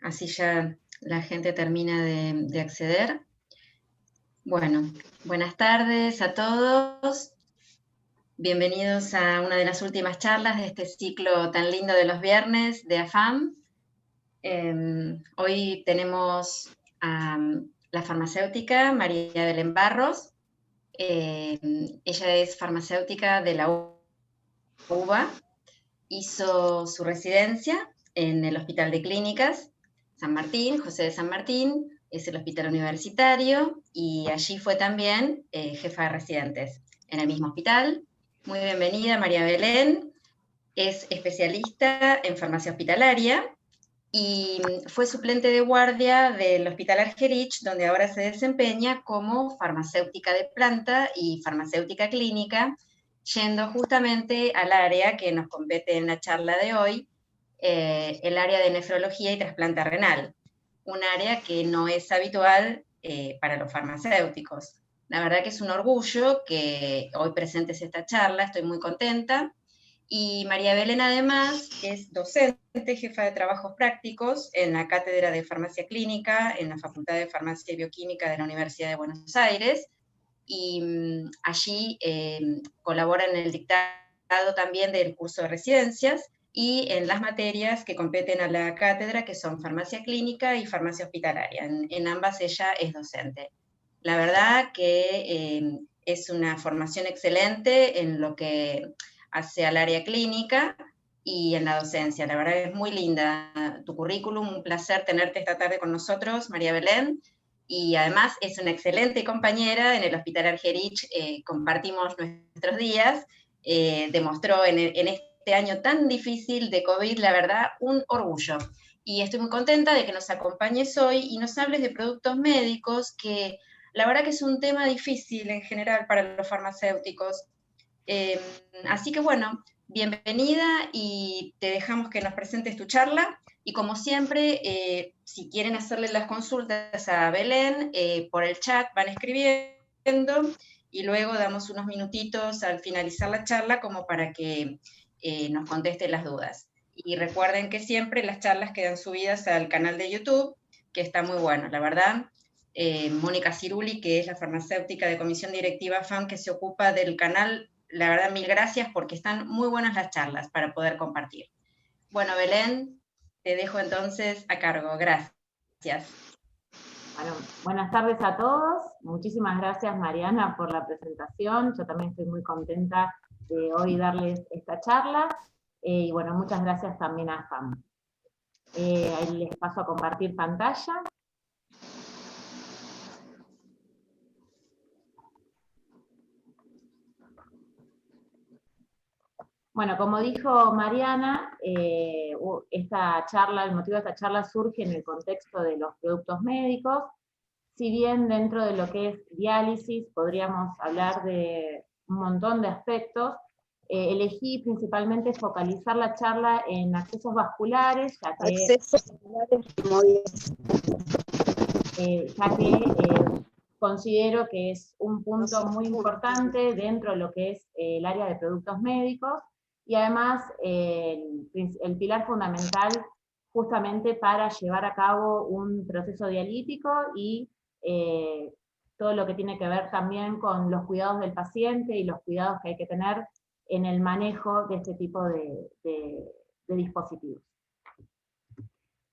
así ya la gente termina de acceder. Bueno, buenas tardes a todos. Bienvenidos a una de las últimas charlas de este ciclo tan lindo de los viernes de AFAM. Hoy tenemos a la farmacéutica María Belén Barros. Ella es farmacéutica de la UBA. Hizo su residencia en el Hospital de Clínicas San Martín, José de San Martín, es el hospital universitario, y allí fue también jefa de residentes en el mismo hospital. Muy bienvenida, María Belén. Es especialista en farmacia hospitalaria y fue suplente de guardia del Hospital Argerich, donde ahora se desempeña como farmacéutica de planta y farmacéutica clínica, yendo justamente al área que nos compete en la charla de hoy, el área de nefrología y trasplante renal, un área que no es habitual para los farmacéuticos. La verdad que es un orgullo que hoy presentes esta charla, estoy muy contenta. Y María Belén además es docente, jefa de trabajos prácticos en la Cátedra de Farmacia Clínica, en la Facultad de Farmacia y Bioquímica de la Universidad de Buenos Aires, y allí colabora en el dictado también del curso de residencias y en las materias que competen a la cátedra, que son farmacia clínica y farmacia hospitalaria. En ambas ella es docente. La verdad que es una formación excelente en lo que hace al área clínica y en la docencia. La verdad es muy linda tu currículum, un placer tenerte esta tarde con nosotros, María Belén. Y además es una excelente compañera en el Hospital Argerich, compartimos nuestros días, demostró en este año tan difícil de COVID, la verdad, un orgullo. Y estoy muy contenta de que nos acompañes hoy y nos hables de productos médicos, que la verdad que es un tema difícil en general para los farmacéuticos. Así que bueno, bienvenida y te dejamos que nos presentes tu charla. Y como siempre, si quieren hacerle las consultas a Belén, por el chat van escribiendo y luego damos unos minutitos al finalizar la charla como para que nos conteste las dudas. Y recuerden que siempre las charlas quedan subidas al canal de YouTube, que está muy bueno, la verdad. Mónica Ciruli, que es la farmacéutica de comisión directiva FAM que se ocupa del canal, la verdad, mil gracias porque están muy buenas las charlas para poder compartir. Bueno, Belén, te dejo entonces a cargo. Gracias. Bueno, buenas tardes a todos. Muchísimas gracias, Mariana, por la presentación. Yo también estoy muy contenta de hoy darles esta charla. Y bueno, muchas gracias también a FAM. Ahí les paso a compartir pantalla. Bueno, como dijo Mariana, esta charla, el motivo de esta charla surge en el contexto de los productos médicos. Si bien dentro de lo que es diálisis podríamos hablar de un montón de aspectos, elegí principalmente focalizar la charla en accesos vasculares, ya que considero que es un punto muy importante dentro de lo que es el área de productos médicos, y además el pilar fundamental justamente para llevar a cabo un proceso dialítico y todo lo que tiene que ver también con los cuidados del paciente y los cuidados que hay que tener en el manejo de este tipo de dispositivos.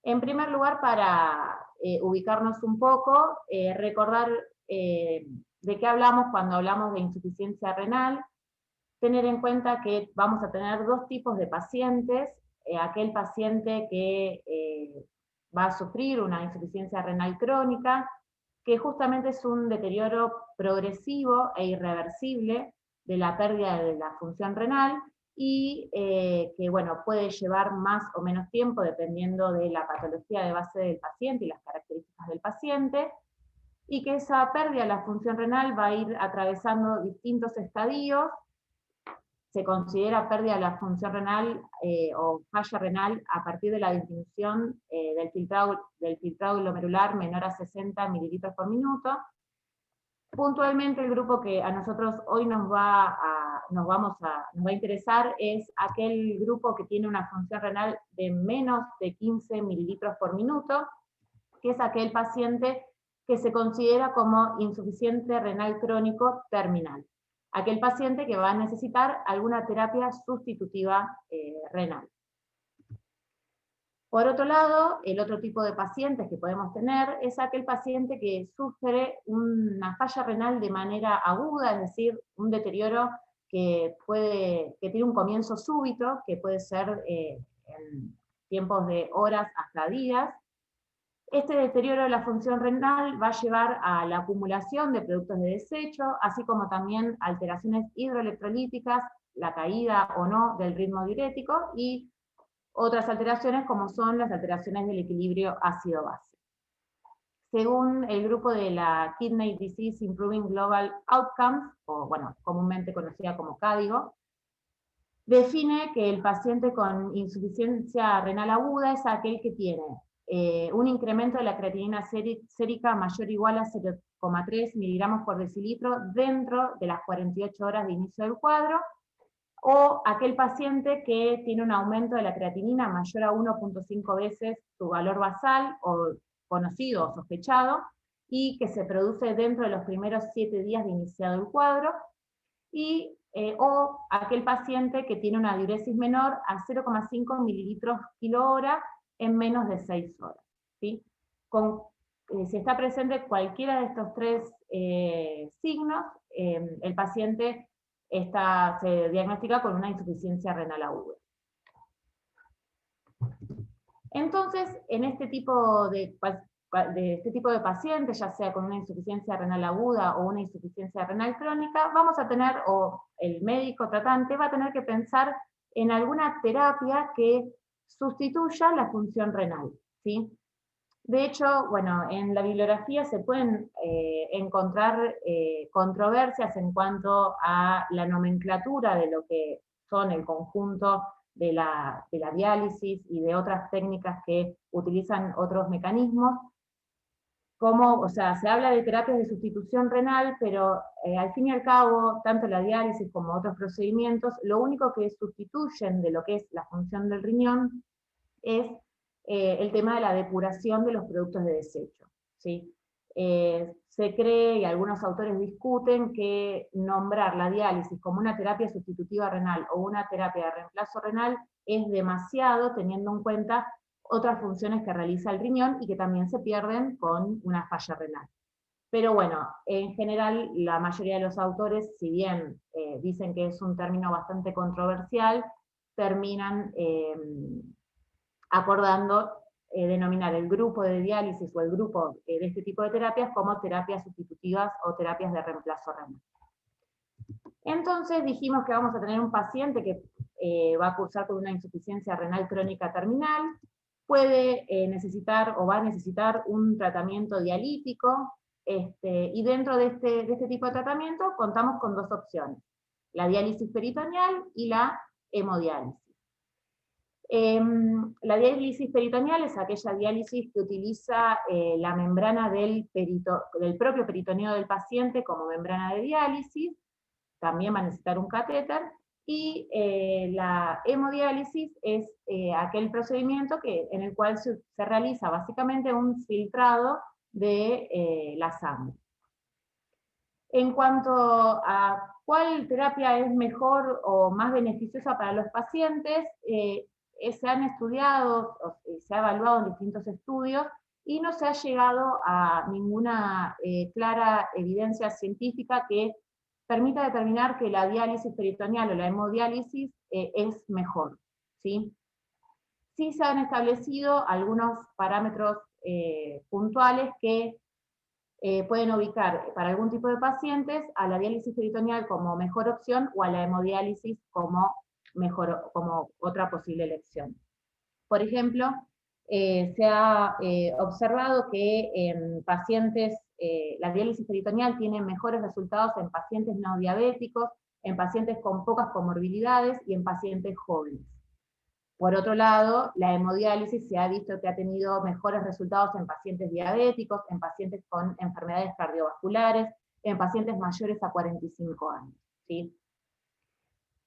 En primer lugar, para ubicarnos un poco, recordar de qué hablamos cuando hablamos de insuficiencia renal, tener en cuenta que vamos a tener dos tipos de pacientes, aquel paciente que va a sufrir una insuficiencia renal crónica, que justamente es un deterioro progresivo e irreversible de la pérdida de la función renal, y que bueno, puede llevar más o menos tiempo dependiendo de la patología de base del paciente y las características del paciente, y que esa pérdida de la función renal va a ir atravesando distintos estadios. Se considera pérdida de la función renal o falla renal a partir de la disminución del filtrado glomerular menor a 60 mililitros por minuto. Puntualmente el grupo que a nosotros hoy nos va a interesar es aquel grupo que tiene una función renal de menos de 15 mililitros por minuto, que es aquel paciente que se considera como insuficiente renal crónico terminal. Aquel paciente que va a necesitar alguna terapia sustitutiva renal. Por otro lado, el otro tipo de pacientes que podemos tener es aquel paciente que sufre una falla renal de manera aguda, es decir, un deterioro que tiene un comienzo súbito, que puede ser en tiempos de horas hasta días. Este deterioro de la función renal va a llevar a la acumulación de productos de desecho, así como también alteraciones hidroelectrolíticas, la caída o no del ritmo diurético, y otras alteraciones como son las alteraciones del equilibrio ácido-base. Según el grupo de la Kidney Disease Improving Global Outcomes, o bueno, comúnmente conocida como KDIGO, define que el paciente con insuficiencia renal aguda es aquel que tiene un incremento de la creatinina sérica mayor o igual a 0,3 miligramos por decilitro dentro de las 48 horas de inicio del cuadro, o aquel paciente que tiene un aumento de la creatinina mayor a 1,5 veces su valor basal, o conocido o sospechado, y que se produce dentro de los primeros 7 días de iniciado el cuadro, o aquel paciente que tiene una diuresis menor a 0,5 mililitros kilo hora en menos de 6 horas. ¿Sí? Si está presente cualquiera de estos tres signos, el paciente se diagnostica con una insuficiencia renal aguda. Entonces, en este tipo de pacientes, ya sea con una insuficiencia renal aguda o una insuficiencia renal crónica, vamos a tener, o el médico tratante va a tener que pensar en alguna terapia que sustituya la función renal, ¿sí? De hecho, bueno, en la bibliografía se pueden encontrar controversias en cuanto a la nomenclatura de lo que son el conjunto de la diálisis y de otras técnicas que utilizan otros mecanismos. O sea, se habla de terapias de sustitución renal, pero al fin y al cabo, tanto la diálisis como otros procedimientos, lo único que sustituyen de lo que es la función del riñón es el tema de la depuración de los productos de desecho, ¿sí? Se cree, y algunos autores discuten, que nombrar la diálisis como una terapia sustitutiva renal o una terapia de reemplazo renal es demasiado, teniendo en cuenta otras funciones que realiza el riñón y que también se pierden con una falla renal. Pero bueno, en general la mayoría de los autores, si bien dicen que es un término bastante controversial, terminan acordando denominar el grupo de diálisis o el grupo de este tipo de terapias como terapias sustitutivas o terapias de reemplazo renal. Entonces dijimos que vamos a tener un paciente que va a cursar con una insuficiencia renal crónica terminal, puede necesitar o va a necesitar un tratamiento dialítico, y dentro de este tipo de tratamiento contamos con dos opciones, la diálisis peritoneal y la hemodiálisis. La diálisis peritoneal es aquella diálisis que utiliza la membrana del propio peritoneo del paciente como membrana de diálisis, también va a necesitar un catéter, y la hemodiálisis es aquel procedimiento en el cual se realiza básicamente un filtrado de la sangre. En cuanto a cuál terapia es mejor o más beneficiosa para los pacientes, se han estudiado, se ha evaluado en distintos estudios, y no se ha llegado a ninguna clara evidencia científica que permita determinar que la diálisis peritoneal o la hemodiálisis es mejor, ¿sí? Sí se han establecido algunos parámetros puntuales que pueden ubicar para algún tipo de pacientes a la diálisis peritoneal como mejor opción o a la hemodiálisis como otra posible elección. Por ejemplo, se ha observado que en pacientes, la diálisis peritoneal tiene mejores resultados en pacientes no diabéticos, en pacientes con pocas comorbilidades y en pacientes jóvenes. Por otro lado, la hemodiálisis se ha visto que ha tenido mejores resultados en pacientes diabéticos, en pacientes con enfermedades cardiovasculares, en pacientes mayores a 45 años. ¿Sí?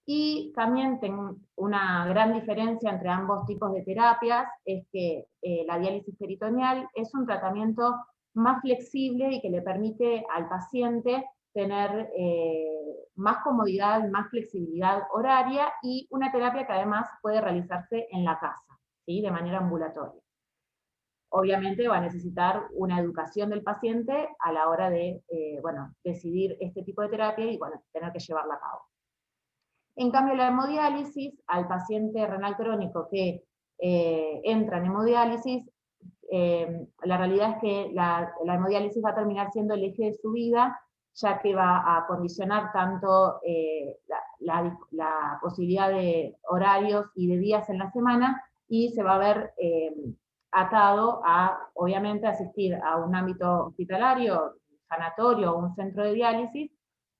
Y también tengo una gran diferencia entre ambos tipos de terapias, es que la diálisis peritoneal es un tratamiento más flexible y que le permite al paciente tener más comodidad, más flexibilidad horaria, y una terapia que además puede realizarse en la casa, ¿sí? De manera ambulatoria. Obviamente va a necesitar una educación del paciente a la hora de decidir este tipo de terapia y tener que llevarla a cabo. En cambio, la hemodiálisis, al paciente renal crónico que entra en hemodiálisis, la realidad es que la hemodiálisis va a terminar siendo el eje de su vida, ya que va a condicionar tanto la posibilidad de horarios y de días en la semana, y se va a ver atado a, obviamente, asistir a un ámbito hospitalario, sanatorio o un centro de diálisis,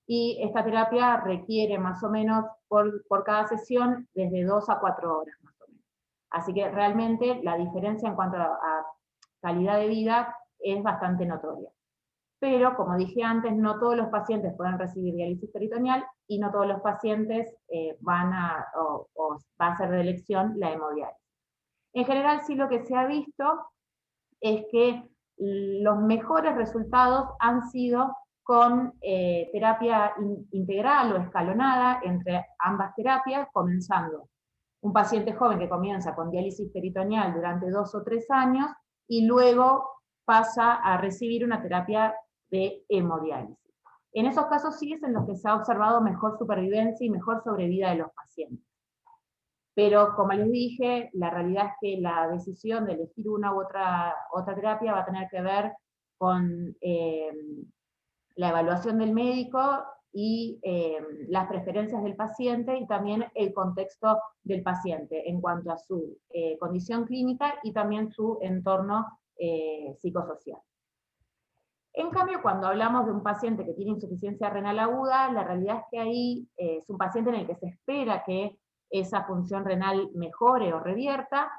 y esta terapia requiere más o menos por cada sesión desde 2 a 4 horas más o menos. Así que realmente la diferencia en cuanto a calidad de vida es bastante notoria. Pero, como dije antes, no todos los pacientes pueden recibir diálisis peritoneal y no todos los pacientes va a ser de elección la hemodiálisis. En general, sí, lo que se ha visto es que los mejores resultados han sido con terapia integral o escalonada entre ambas terapias, comenzando un paciente joven que comienza con diálisis peritoneal durante 2 o 3 años y luego pasa a recibir una terapia de hemodiálisis. En esos casos sí es en los que se ha observado mejor supervivencia y mejor sobrevida de los pacientes. Pero, como les dije, la realidad es que la decisión de elegir una u otra terapia va a tener que ver con la evaluación del médico y las preferencias del paciente, y también el contexto del paciente en cuanto a su condición clínica y también su entorno psicosocial. En cambio, cuando hablamos de un paciente que tiene insuficiencia renal aguda, la realidad es que ahí es un paciente en el que se espera que esa función renal mejore o revierta.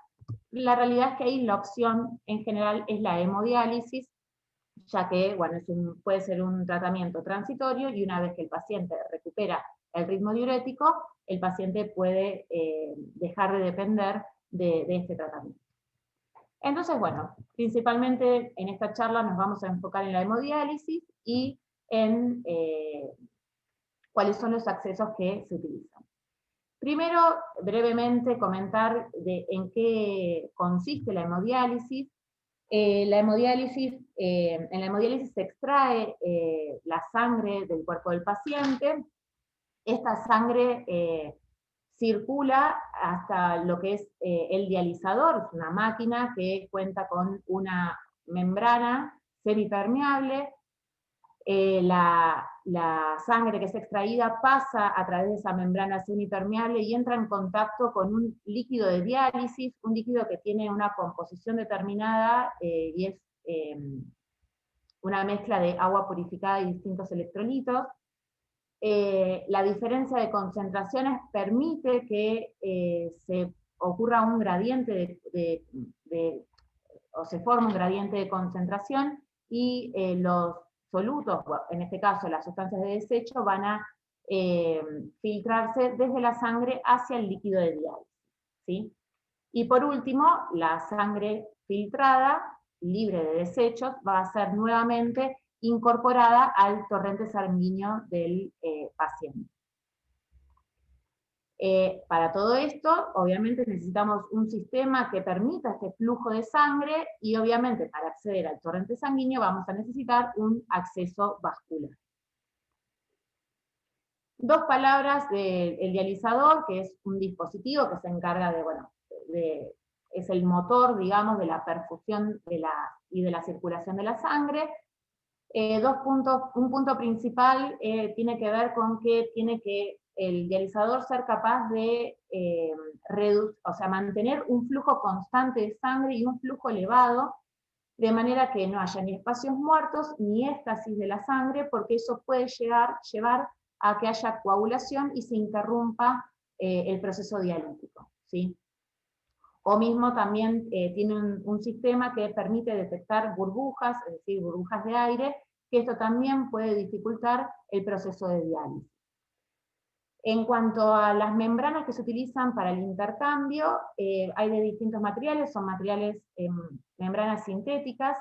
La realidad es que ahí la opción en general es la hemodiálisis, ya que puede ser un tratamiento transitorio, y una vez que el paciente recupera el ritmo diurético, el paciente puede dejar de depender de este tratamiento. Entonces, principalmente en esta charla nos vamos a enfocar en la hemodiálisis y en cuáles son los accesos que se utilizan. Primero, brevemente comentar en qué consiste la hemodiálisis. En la hemodiálisis se extrae la sangre del cuerpo del paciente. Esta sangre circula hasta lo que es el dializador, es una máquina que cuenta con una membrana semipermeable. La sangre que es extraída pasa a través de esa membrana semipermeable y entra en contacto con un líquido de diálisis, un líquido que tiene una composición determinada y es una mezcla de agua purificada y distintos electrolitos. La diferencia de concentraciones permite que se ocurra un gradiente o se forma un gradiente de concentración, y los solutos, en este caso las sustancias de desecho, van a filtrarse desde la sangre hacia el líquido de diálisis, ¿sí? Y por último, la sangre filtrada, libre de desechos, va a ser nuevamente incorporada al torrente sanguíneo del paciente. Para todo esto, obviamente necesitamos un sistema que permita este flujo de sangre, y obviamente para acceder al torrente sanguíneo vamos a necesitar un acceso vascular. Dos palabras del dializador, que es un dispositivo que se encarga es el motor, digamos, de la perfusión y de la circulación de la sangre. Dos puntos. Un punto principal tiene que ver con que el dializador ser capaz de mantener un flujo constante de sangre y un flujo elevado, de manera que no haya ni espacios muertos ni éstasis de la sangre, porque eso puede llevar a que haya coagulación y se interrumpa el proceso dialítico, ¿sí? O mismo también tiene un sistema que permite detectar burbujas, es decir, burbujas de aire, que esto también puede dificultar el proceso de diálisis. En cuanto a las membranas que se utilizan para el intercambio, hay de distintos materiales, son materiales, membranas sintéticas,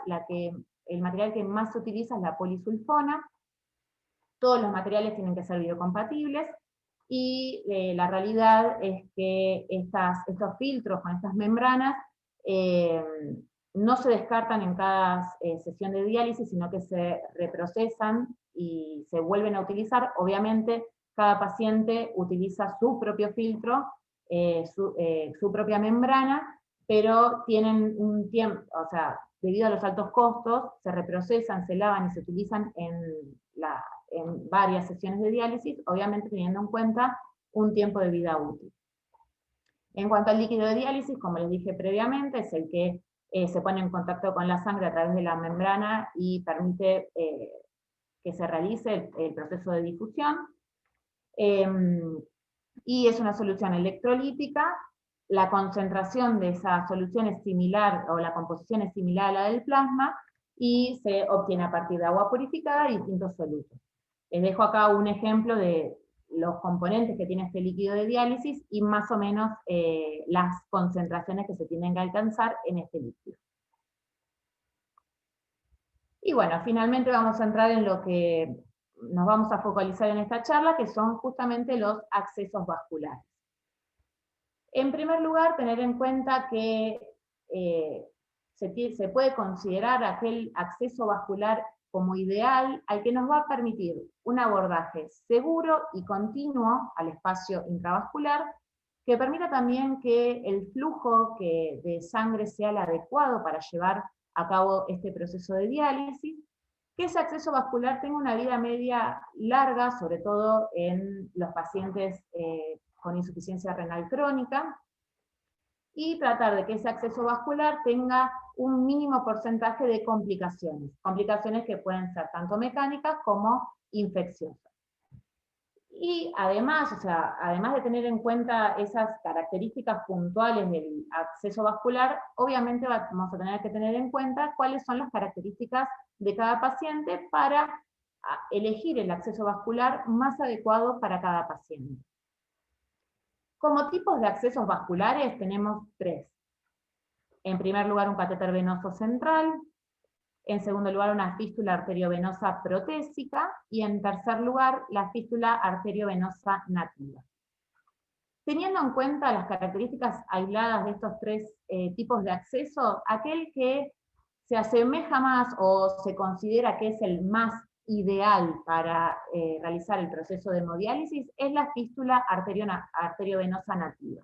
el material que más se utiliza es la polisulfona. Todos los materiales tienen que ser biocompatibles, y la realidad es que estos filtros con estas membranas no se descartan en cada sesión de diálisis, sino que se reprocesan y se vuelven a utilizar. Obviamente, cada paciente utiliza su propio filtro, su propia membrana, pero tienen un tiempo, o sea, debido a los altos costos, se reprocesan, se lavan y se utilizan en varias sesiones de diálisis, obviamente teniendo en cuenta un tiempo de vida útil. En cuanto al líquido de diálisis, como les dije previamente, es el que se pone en contacto con la sangre a través de la membrana y permite que se realice el proceso de difusión. Y es una solución electrolítica. La concentración de esa solución es similar, o la composición es similar a la del plasma, y se obtiene a partir de agua purificada y distintos solutos. Les dejo acá un ejemplo de los componentes que tiene este líquido de diálisis y más o menos las concentraciones que se tienen que alcanzar en este líquido. Y bueno, finalmente vamos a entrar en lo que nos vamos a focalizar en esta charla, que son justamente los accesos vasculares. En primer lugar, tener en cuenta que se puede considerar aquel acceso vascular como ideal, al que nos va a permitir un abordaje seguro y continuo al espacio intravascular, que permita también que el flujo de sangre sea el adecuado para llevar a cabo este proceso de diálisis, que ese acceso vascular tenga una vida media larga, sobre todo en los pacientes con insuficiencia renal crónica, y tratar de que ese acceso vascular tenga un mínimo porcentaje de complicaciones que pueden ser tanto mecánicas como infecciosas. Y además, además de tener en cuenta esas características puntuales del acceso vascular, obviamente vamos a tener que tener en cuenta cuáles son las características de cada paciente para elegir el acceso vascular más adecuado para cada paciente. Como tipos de accesos vasculares tenemos 3. En primer lugar, un catéter venoso central. En segundo lugar, una fístula arteriovenosa protésica. Y en tercer lugar, la fístula arteriovenosa nativa. Teniendo en cuenta las características aisladas de estos 3 tipos de acceso, aquel que se asemeja más o se considera que es el más ideal para realizar el proceso de hemodiálisis es la fístula arteriovenosa nativa.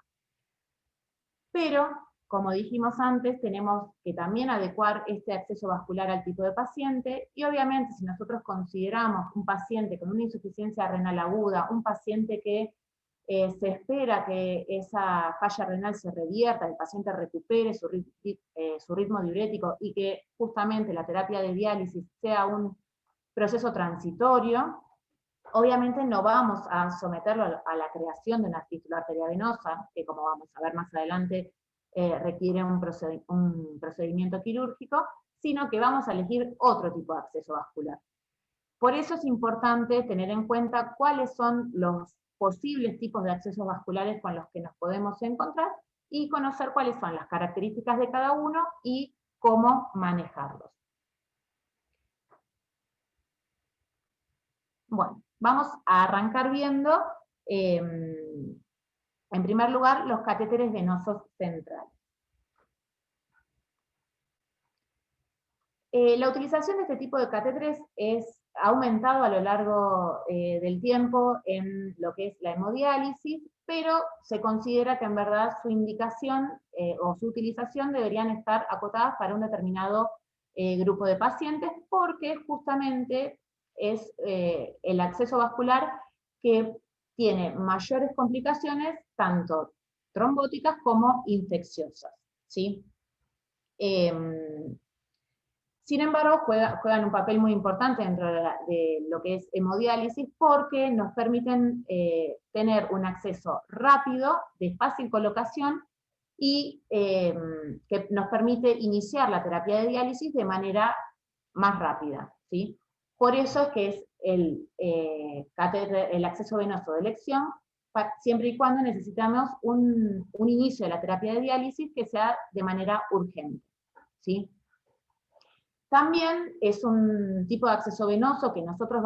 Pero, como dijimos antes, tenemos que también adecuar este acceso vascular al tipo de paciente, y obviamente si nosotros consideramos un paciente con una insuficiencia renal aguda, un paciente que se espera que esa falla renal se revierta, el paciente recupere su ritmo diurético y que justamente la terapia de diálisis sea un proceso transitorio, obviamente no vamos a someterlo a la creación de una fístula arteriovenosa, que como vamos a ver más adelante requiere un procedimiento quirúrgico, sino que vamos a elegir otro tipo de acceso vascular. Por eso es importante tener en cuenta cuáles son los posibles tipos de accesos vasculares con los que nos podemos encontrar y conocer cuáles son las características de cada uno y cómo manejarlos. Bueno, vamos a arrancar viendo, en primer lugar, los catéteres venosos centrales. La utilización de este tipo de catéteres ha aumentado a lo largo del tiempo en lo que es la hemodiálisis, pero se considera que en verdad su indicación o su utilización deberían estar acotadas para un determinado grupo de pacientes, porque justamente es el acceso vascular que tiene mayores complicaciones, tanto trombóticas como infecciosas, ¿sí? Sin embargo, juegan un papel muy importante dentro de lo que es hemodiálisis, porque nos permiten tener un acceso rápido, de fácil colocación, y que nos permite iniciar la terapia de diálisis de manera más rápida, ¿sí? Por eso es que es el acceso venoso de elección, siempre y cuando necesitamos un inicio de la terapia de diálisis que sea de manera urgente, ¿sí? También es un tipo de acceso venoso que nosotros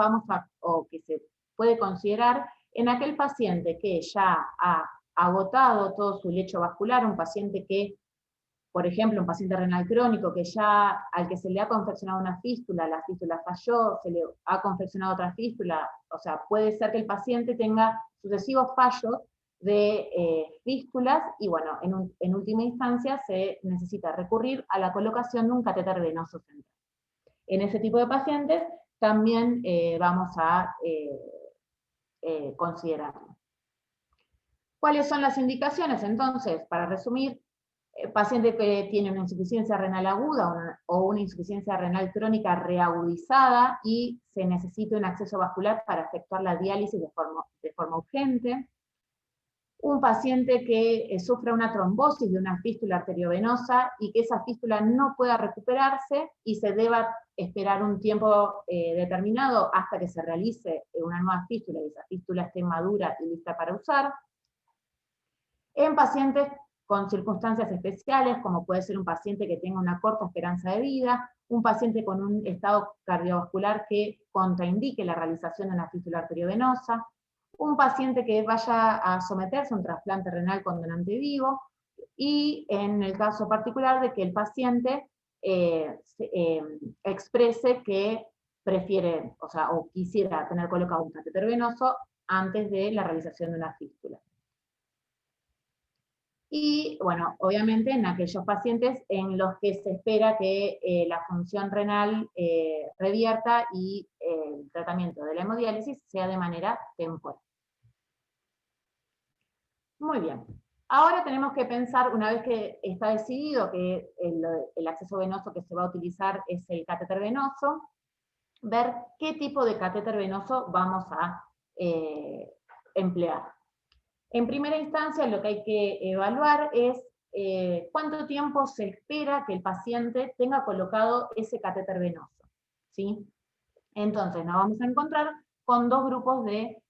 o que se puede considerar en aquel paciente que ya ha agotado todo su lecho vascular, un paciente que, por ejemplo, un paciente renal crónico que ya al que se le ha confeccionado una fístula, la fístula falló, se le ha confeccionado otra fístula, o sea, puede ser que el paciente tenga sucesivos fallos de fístulas, y bueno, en última instancia se necesita recurrir a la colocación de un catéter venoso central. En ese tipo de pacientes también vamos a considerarlo. ¿Cuáles son las indicaciones? Entonces, para resumir, paciente que tiene una insuficiencia renal aguda o una insuficiencia renal crónica reagudizada y se necesita un acceso vascular para efectuar la diálisis de forma urgente. Un paciente que sufra una trombosis de una fístula arteriovenosa y que esa fístula no pueda recuperarse y se deba esperar un tiempo determinado hasta que se realice una nueva fístula y esa fístula esté madura y lista para usar. En pacientes con circunstancias especiales, como puede ser un paciente que tenga una corta esperanza de vida, un paciente con un estado cardiovascular que contraindique la realización de una fístula arteriovenosa, un paciente que vaya a someterse a un trasplante renal con donante vivo, y en el caso particular de que el paciente exprese que prefiere, o quisiera tener colocado un catéter venoso antes de la realización de una fístula. Y, bueno, obviamente en aquellos pacientes en los que se espera que la función renal revierta y el tratamiento de la hemodiálisis sea de manera temporal. Muy bien. Ahora tenemos que pensar, una vez que está decidido que el acceso venoso que se va a utilizar es el catéter venoso, ver qué tipo de catéter venoso vamos a emplear. En primera instancia, lo que hay que evaluar es cuánto tiempo se espera que el paciente tenga colocado ese catéter venoso, ¿sí? Entonces, nos vamos a encontrar con dos grupos de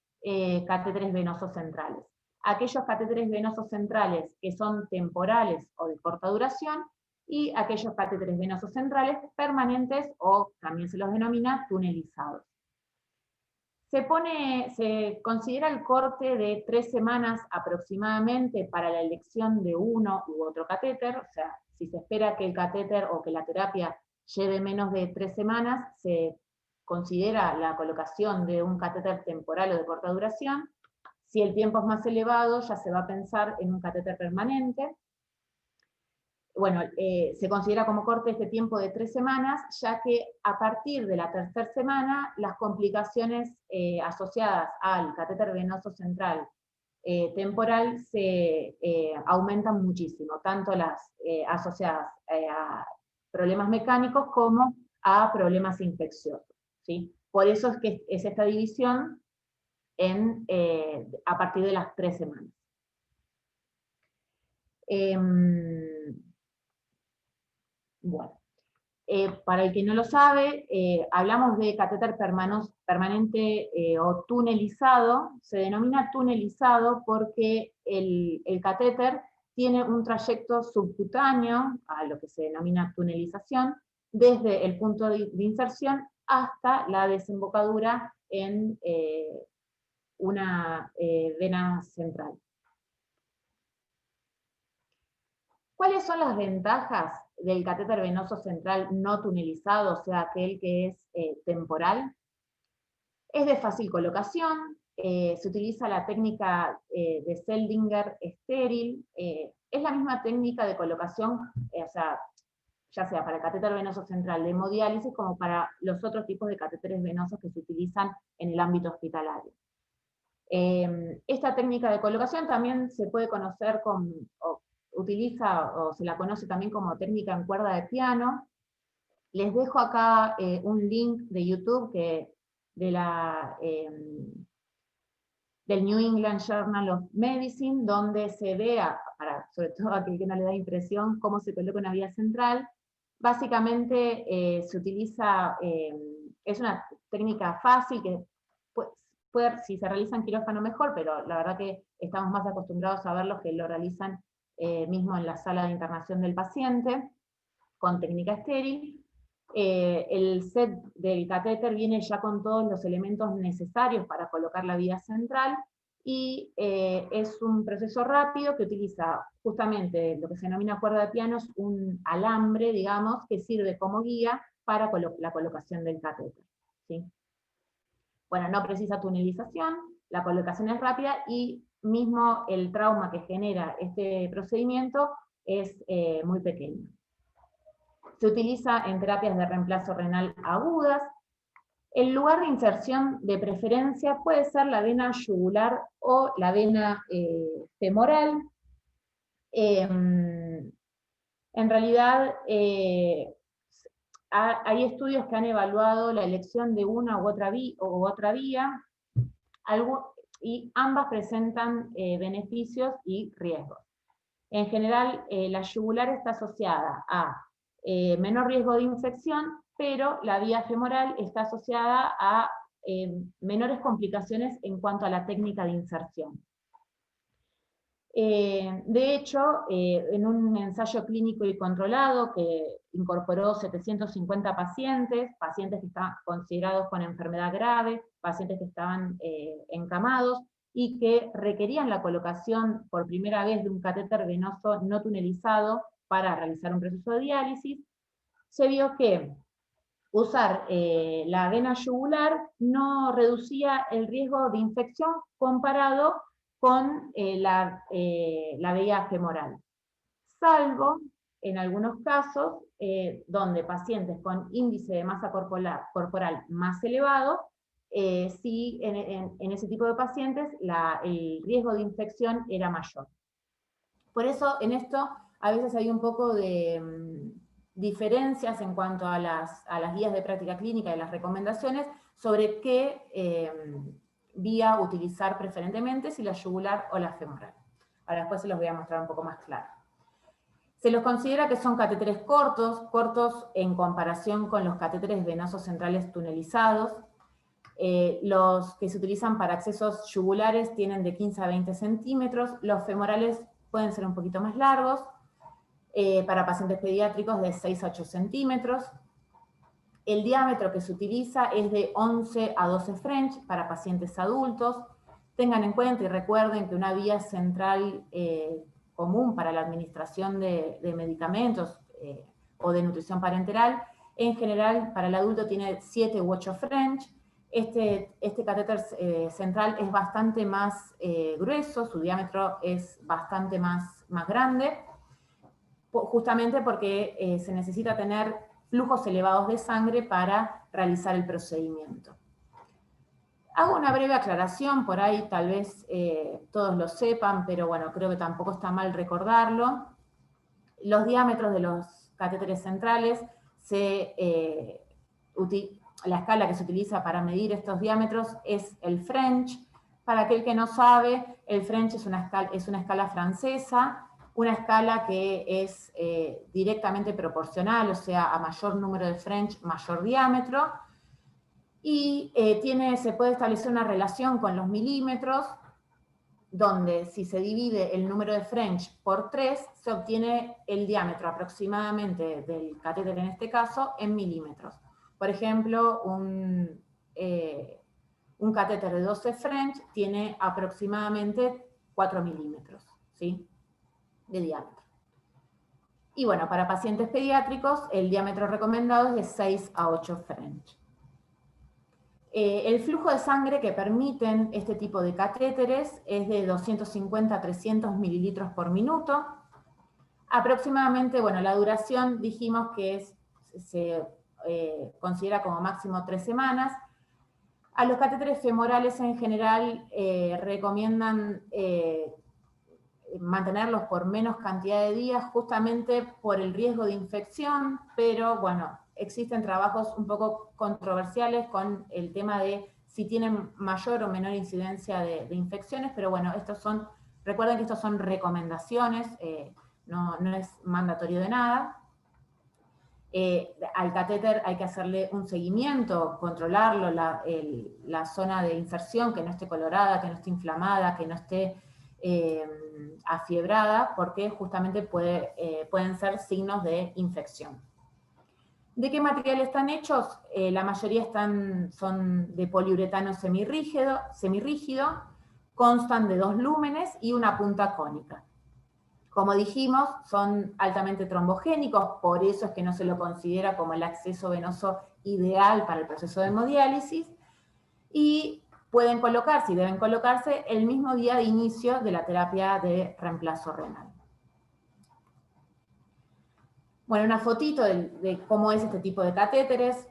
catéteres venosos centrales. Aquellos catéteres venosos centrales que son temporales o de corta duración, y aquellos catéteres venosos centrales permanentes, o también se los denomina tunelizados. Se considera el corte de 3 semanas aproximadamente para la elección de uno u otro catéter, o sea, si se espera que el catéter o que la terapia lleve menos de 3 semanas, se considera la colocación de un catéter temporal o de corta duración. Si el tiempo es más elevado, ya se va a pensar en un catéter permanente. Bueno, se considera como corte este tiempo de 3 semanas, ya que a partir de la tercera semana, las complicaciones asociadas al catéter venoso central temporal se aumentan muchísimo, tanto las asociadas a problemas mecánicos como a problemas infecciosos, ¿sí? Por eso es que es esta división a partir de las 3 semanas. Bueno, para el que no lo sabe, hablamos de catéter permanente o tunelizado. Se denomina tunelizado porque el catéter tiene un trayecto subcutáneo, a lo que se denomina tunelización, desde el punto de inserción hasta la desembocadura en una vena central. ¿Cuáles son las ventajas del catéter venoso central no tunelizado, o sea, aquel que es temporal? Es de fácil colocación, se utiliza la técnica de Seldinger estéril, es la misma técnica de colocación, o sea, ya sea para el catéter venoso central de hemodiálisis como para los otros tipos de catéteres venosos que se utilizan en el ámbito hospitalario. Esta técnica de colocación también se puede conocer o se la conoce también como técnica en cuerda de piano. Les dejo acá un link de YouTube del New England Journal of Medicine, donde se vea, sobre todo a aquel que no le da impresión, cómo se coloca una vía central. Básicamente se utiliza Es una técnica fácil que si se realiza en quirófano mejor, pero la verdad que estamos más acostumbrados a ver los que lo realizan mismo en la sala de internación del paciente, con técnica estéril. El set del catéter viene ya con todos los elementos necesarios para colocar la vía central, y es un proceso rápido que utiliza justamente lo que se denomina cuerda de piano, un alambre, digamos, que sirve como guía para la colocación del catéter, ¿sí? Bueno, no precisa tunelización, la colocación es rápida, y mismo el trauma que genera este procedimiento es muy pequeño. Se utiliza en terapias de reemplazo renal agudas. El lugar de inserción de preferencia puede ser la vena yugular o la vena femoral. En realidad, hay estudios que han evaluado la elección de una u otra vía, y ambas presentan beneficios y riesgos. En general, la yugular está asociada a menor riesgo de infección, pero la vía femoral está asociada a menores complicaciones en cuanto a la técnica de inserción. De hecho, en un ensayo clínico y controlado que incorporó 750 pacientes que estaban considerados con enfermedad grave, pacientes que estaban encamados, y que requerían la colocación por primera vez de un catéter venoso no tunelizado para realizar un proceso de diálisis, se vio que usar la vena yugular no reducía el riesgo de infección comparado con la vía femoral, salvo en algunos casos donde pacientes con índice de masa corporal más elevado, sí, en ese tipo de pacientes el riesgo de infección era mayor. Por eso en esto a veces hay un poco de diferencias en cuanto a las guías de práctica clínica y las recomendaciones sobre qué vía utilizar preferentemente, si la yugular o la femoral. Ahora después se los voy a mostrar un poco más claro. Se los considera que son catéteres cortos en comparación con los catéteres venosos centrales tunelizados. Los que se utilizan para accesos yugulares tienen de 15 a 20 centímetros, los femorales pueden ser un poquito más largos, para pacientes pediátricos de 6 a 8 centímetros. El diámetro que se utiliza es de 11 a 12 French para pacientes adultos. Tengan en cuenta y recuerden que una vía central común para la administración de medicamentos o de nutrición parenteral, en general para el adulto tiene 7 u 8 French. Este catéter central es bastante más grueso, su diámetro es bastante más grande, justamente porque se necesita tener flujos elevados de sangre para realizar el procedimiento. Hago una breve aclaración, por ahí tal vez todos lo sepan, pero bueno, creo que tampoco está mal recordarlo. Los diámetros de los catéteres centrales, la escala que se utiliza para medir estos diámetros es el French. Para aquel que no sabe, el French es una escala francesa, una escala que es directamente proporcional, o sea, a mayor número de French, mayor diámetro, y se puede establecer una relación con los milímetros, donde si se divide el número de French por 3, se obtiene el diámetro aproximadamente del catéter, en este caso, en milímetros. Por ejemplo, un catéter de 12 French tiene aproximadamente 4 milímetros, ¿sí?, de diámetro. Y bueno, para pacientes pediátricos, el diámetro recomendado es de 6 a 8 French. El flujo de sangre que permiten este tipo de catéteres es de 250 a 300 mililitros por minuto. Aproximadamente, bueno, la duración dijimos que se considera como máximo 3 semanas. A los catéteres femorales en general recomiendan mantenerlos por menos cantidad de días, justamente por el riesgo de infección, pero bueno, existen trabajos un poco controversiales con el tema de si tienen mayor o menor incidencia de infecciones, pero bueno, recuerden que estos son recomendaciones, no es mandatorio de nada. Al catéter hay que hacerle un seguimiento, controlarlo, la zona de inserción, que no esté colorada, que no esté inflamada, que no esté afiebrada, porque justamente pueden ser signos de infección. ¿De qué material están hechos? La mayoría son de poliuretano semirrígido, constan de 2 lúmenes y una punta cónica. Como dijimos, son altamente trombogénicos, por eso es que no se lo considera como el acceso venoso ideal para el proceso de hemodiálisis, y pueden colocarse y deben colocarse el mismo día de inicio de la terapia de reemplazo renal. Bueno, una fotito de cómo es este tipo de catéteres.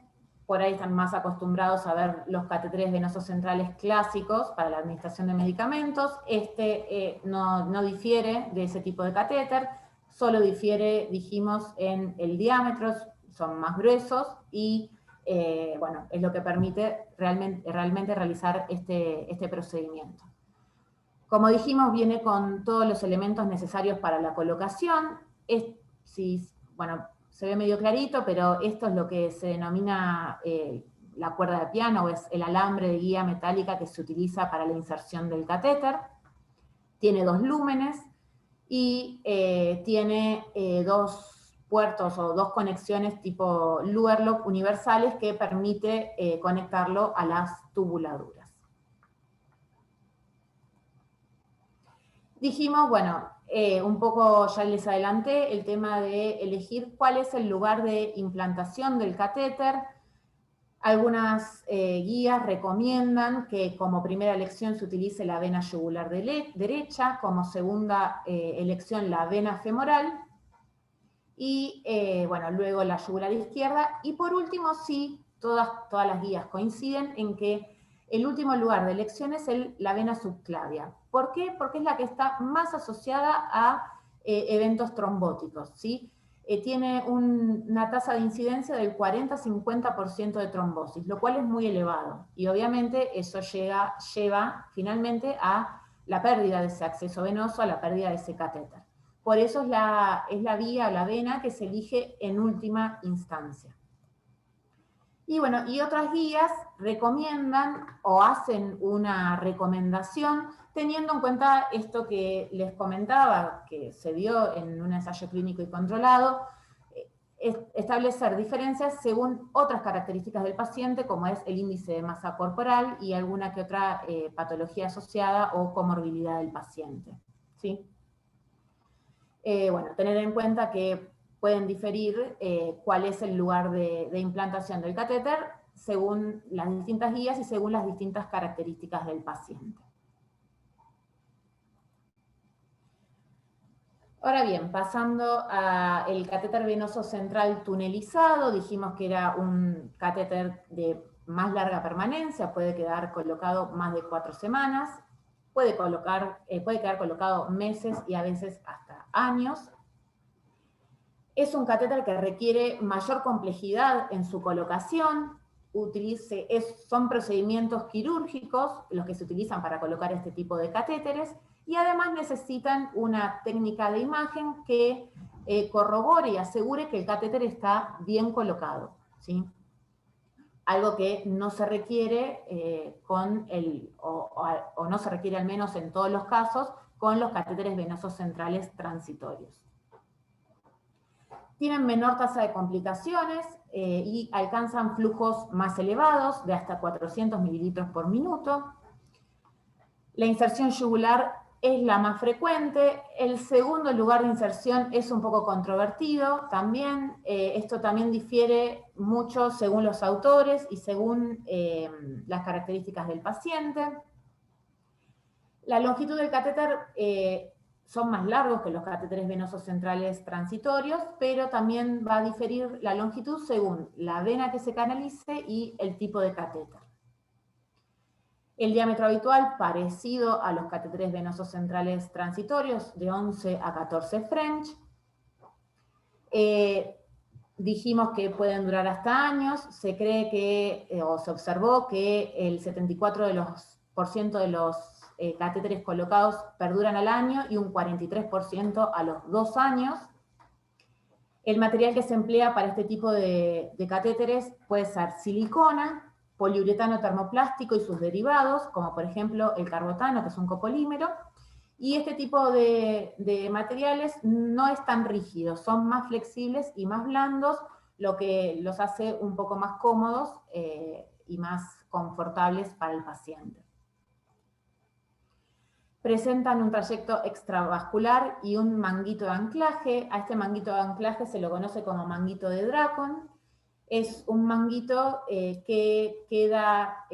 Por ahí están más acostumbrados a ver los catéteres venosos centrales clásicos para la administración de medicamentos. No difiere de ese tipo de catéter, solo difiere, dijimos, en el diámetro, son más gruesos y bueno, es lo que permite realmente realizar este procedimiento. Como dijimos, viene con todos los elementos necesarios para la colocación. Bueno, se ve medio clarito, pero esto es lo que se denomina la cuerda de piano, o es el alambre de guía metálica que se utiliza para la inserción del catéter. Tiene 2 lúmenes y tiene 2 puertos o 2 conexiones tipo Luerlock universales que permite conectarlo a las tubuladuras. Dijimos, bueno, un poco ya les adelanté el tema de elegir cuál es el lugar de implantación del catéter. Algunas guías recomiendan que como primera elección se utilice la vena yugular derecha, como segunda elección la vena femoral, y bueno, luego la yugular izquierda, y por último sí, todas las guías coinciden en que el último lugar de elección es la vena subclavia. ¿Por qué? Porque es la que está más asociada a eventos trombóticos, ¿sí? Tiene una tasa de incidencia del 40-50% de trombosis, lo cual es muy elevado. Y obviamente eso lleva finalmente a la pérdida de ese acceso venoso, a la pérdida de ese catéter. Por eso es la vía, la vena que se elige en última instancia. Y bueno, y otras guías recomiendan o hacen una recomendación teniendo en cuenta esto que les comentaba, que se vio en un ensayo clínico y controlado, establecer diferencias según otras características del paciente, como es el índice de masa corporal y alguna que otra patología asociada o comorbilidad del paciente, ¿sí? Bueno, tener en cuenta que pueden diferir cuál es el lugar de implantación del catéter según las distintas guías y según las distintas características del paciente. Ahora bien, pasando al catéter venoso central tunelizado, dijimos que era un catéter de más larga permanencia, puede quedar colocado más de 4 semanas, puede quedar colocado meses y a veces hasta años. Es un catéter que requiere mayor complejidad en su colocación, son procedimientos quirúrgicos los que se utilizan para colocar este tipo de catéteres, y además necesitan una técnica de imagen que corrobore y asegure que el catéter está bien colocado, ¿sí? Algo que no se requiere o no se requiere al menos en todos los casos con los catéteres venosos centrales transitorios. Tienen menor tasa de complicaciones y alcanzan flujos más elevados, de hasta 400 mililitros por minuto. La inserción yugular es la más frecuente. El segundo lugar de inserción es un poco controvertido también. Esto también difiere mucho según los autores y según las características del paciente. La longitud del catéter son más largos que los catéteres venosos centrales transitorios, pero también va a diferir la longitud según la vena que se canalice y el tipo de catéter. El diámetro habitual, parecido a los catéteres venosos centrales transitorios, de 11 a 14 French. Dijimos que pueden durar hasta años. Se cree que, o se observó que el 74% de los catéteres colocados perduran al año y un 43% a los 2 años. El material que se emplea para este tipo de catéteres puede ser silicona, poliuretano termoplástico y sus derivados, como por ejemplo el carbotano, que es un copolímero, y este tipo de materiales no es tan rígidos, son más flexibles y más blandos, lo que los hace un poco más cómodos y más confortables para el paciente. Presentan un trayecto extravascular y un manguito de anclaje. A este manguito de anclaje se lo conoce como manguito de Dracon. Es un manguito que queda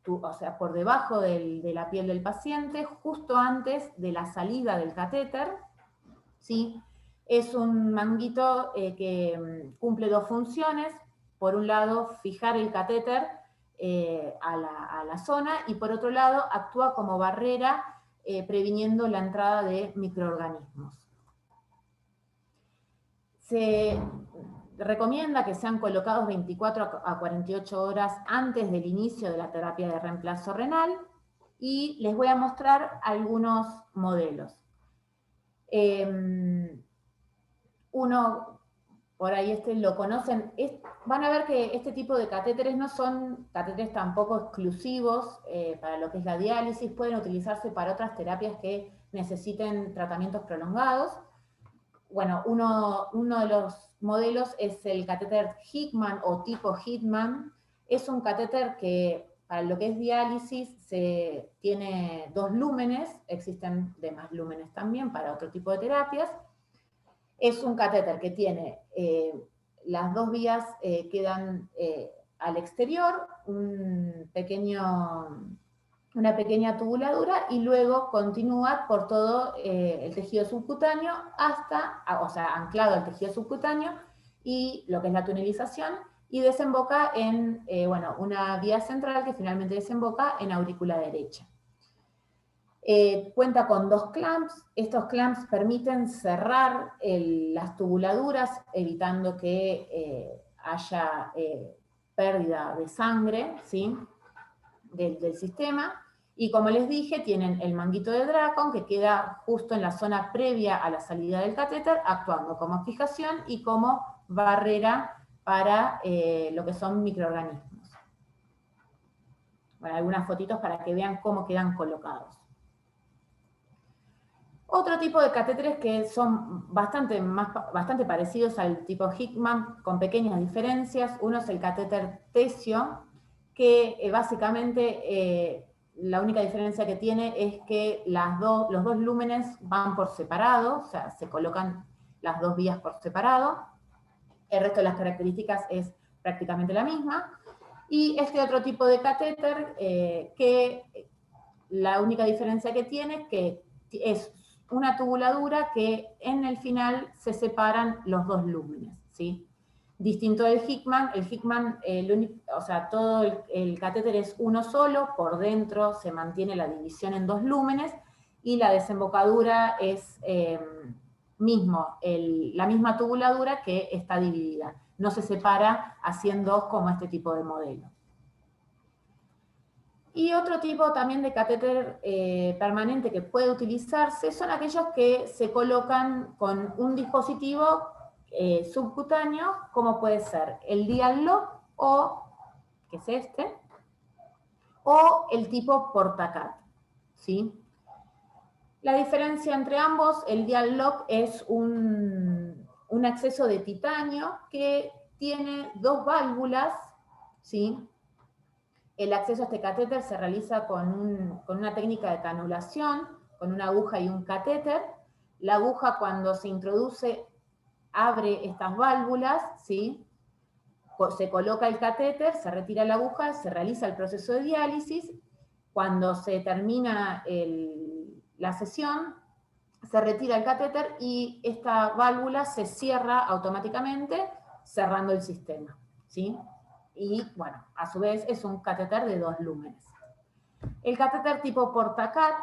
o sea, por debajo de la piel del paciente, justo antes de la salida del catéter, ¿sí? Es un manguito que cumple dos funciones. Por un lado, fijar el catéter a la zona, y por otro lado, actúa como barrera previniendo la entrada de microorganismos. Se recomienda que sean colocados 24 a 48 horas antes del inicio de la terapia de reemplazo renal, y les voy a mostrar algunos modelos. Uno, por ahí lo conocen, van a ver que este tipo de catéteres no son catéteres tampoco exclusivos para lo que es la diálisis, pueden utilizarse para otras terapias que necesiten tratamientos prolongados. Bueno, uno de los modelos es el catéter Hickman o tipo Hitman. Es un catéter que para lo que es diálisis tiene 2 lúmenes, existen demás lúmenes también para otro tipo de terapias. Es un catéter que tiene, las 2 vías quedan al exterior, una pequeña tubuladura, y luego continúa por todo el tejido subcutáneo o sea, anclado al tejido subcutáneo y lo que es la tunelización, y desemboca en una vía central que finalmente desemboca en aurícula derecha. Cuenta con 2 clamps. Estos clamps permiten cerrar las tubuladuras, evitando que haya pérdida de sangre, ¿sí?, del sistema. Y como les dije, tienen el manguito de Dracon, que queda justo en la zona previa a la salida del catéter, actuando como fijación y como barrera para lo que son microorganismos. Bueno, algunas fotitos para que vean cómo quedan colocados. Otro tipo de catéteres que son bastante parecidos al tipo Hickman, con pequeñas diferencias. Uno es el catéter Tesio, que básicamente la única diferencia que tiene es que los 2 lúmenes van por separado, o sea, se colocan las 2 vías por separado. El resto de las características es prácticamente la misma. Y este otro tipo de catéter, que la única diferencia que tiene es que es una tubuladura que en el final se separan los 2 lúmenes, ¿sí? Distinto del Hickman, o sea, todo el catéter es uno solo, por dentro se mantiene la división en 2 lúmenes, y la desembocadura es la misma tubuladura que está dividida. No se separa así en 2 como este tipo de modelo. Y otro tipo también de catéter permanente que puede utilizarse son aquellos que se colocan con un dispositivo subcutáneo, como puede ser el Dial-Lock, que es este, o el tipo Portacat, ¿sí? La diferencia entre ambos: el Dial-Lock es un acceso de titanio que tiene 2 válvulas, ¿sí? El acceso a este catéter se realiza con una técnica de canulación, con una aguja y un catéter. La aguja, cuando se introduce, abre estas válvulas, ¿sí? Se coloca el catéter, se retira la aguja, se realiza el proceso de diálisis. Cuando se termina la sesión, se retira el catéter y esta válvula se cierra automáticamente, cerrando el sistema, ¿sí? Y bueno, a su vez es un catéter de 2 lúmenes. El catéter tipo Portacat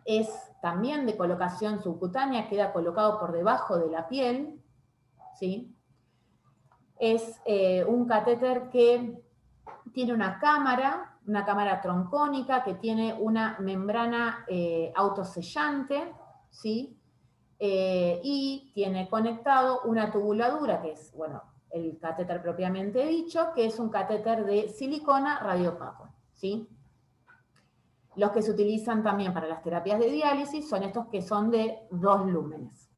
es también de colocación subcutánea, queda colocado por debajo de la piel, ¿sí? Es un catéter que tiene una cámara troncónica, que tiene una membrana autosellante, ¿sí? y tiene conectado una tubuladura, que es, bueno, el catéter propiamente dicho, que es un catéter de silicona radiopaco, ¿sí? Los que se utilizan también para las terapias de diálisis son estos que son de 2 lúmenes.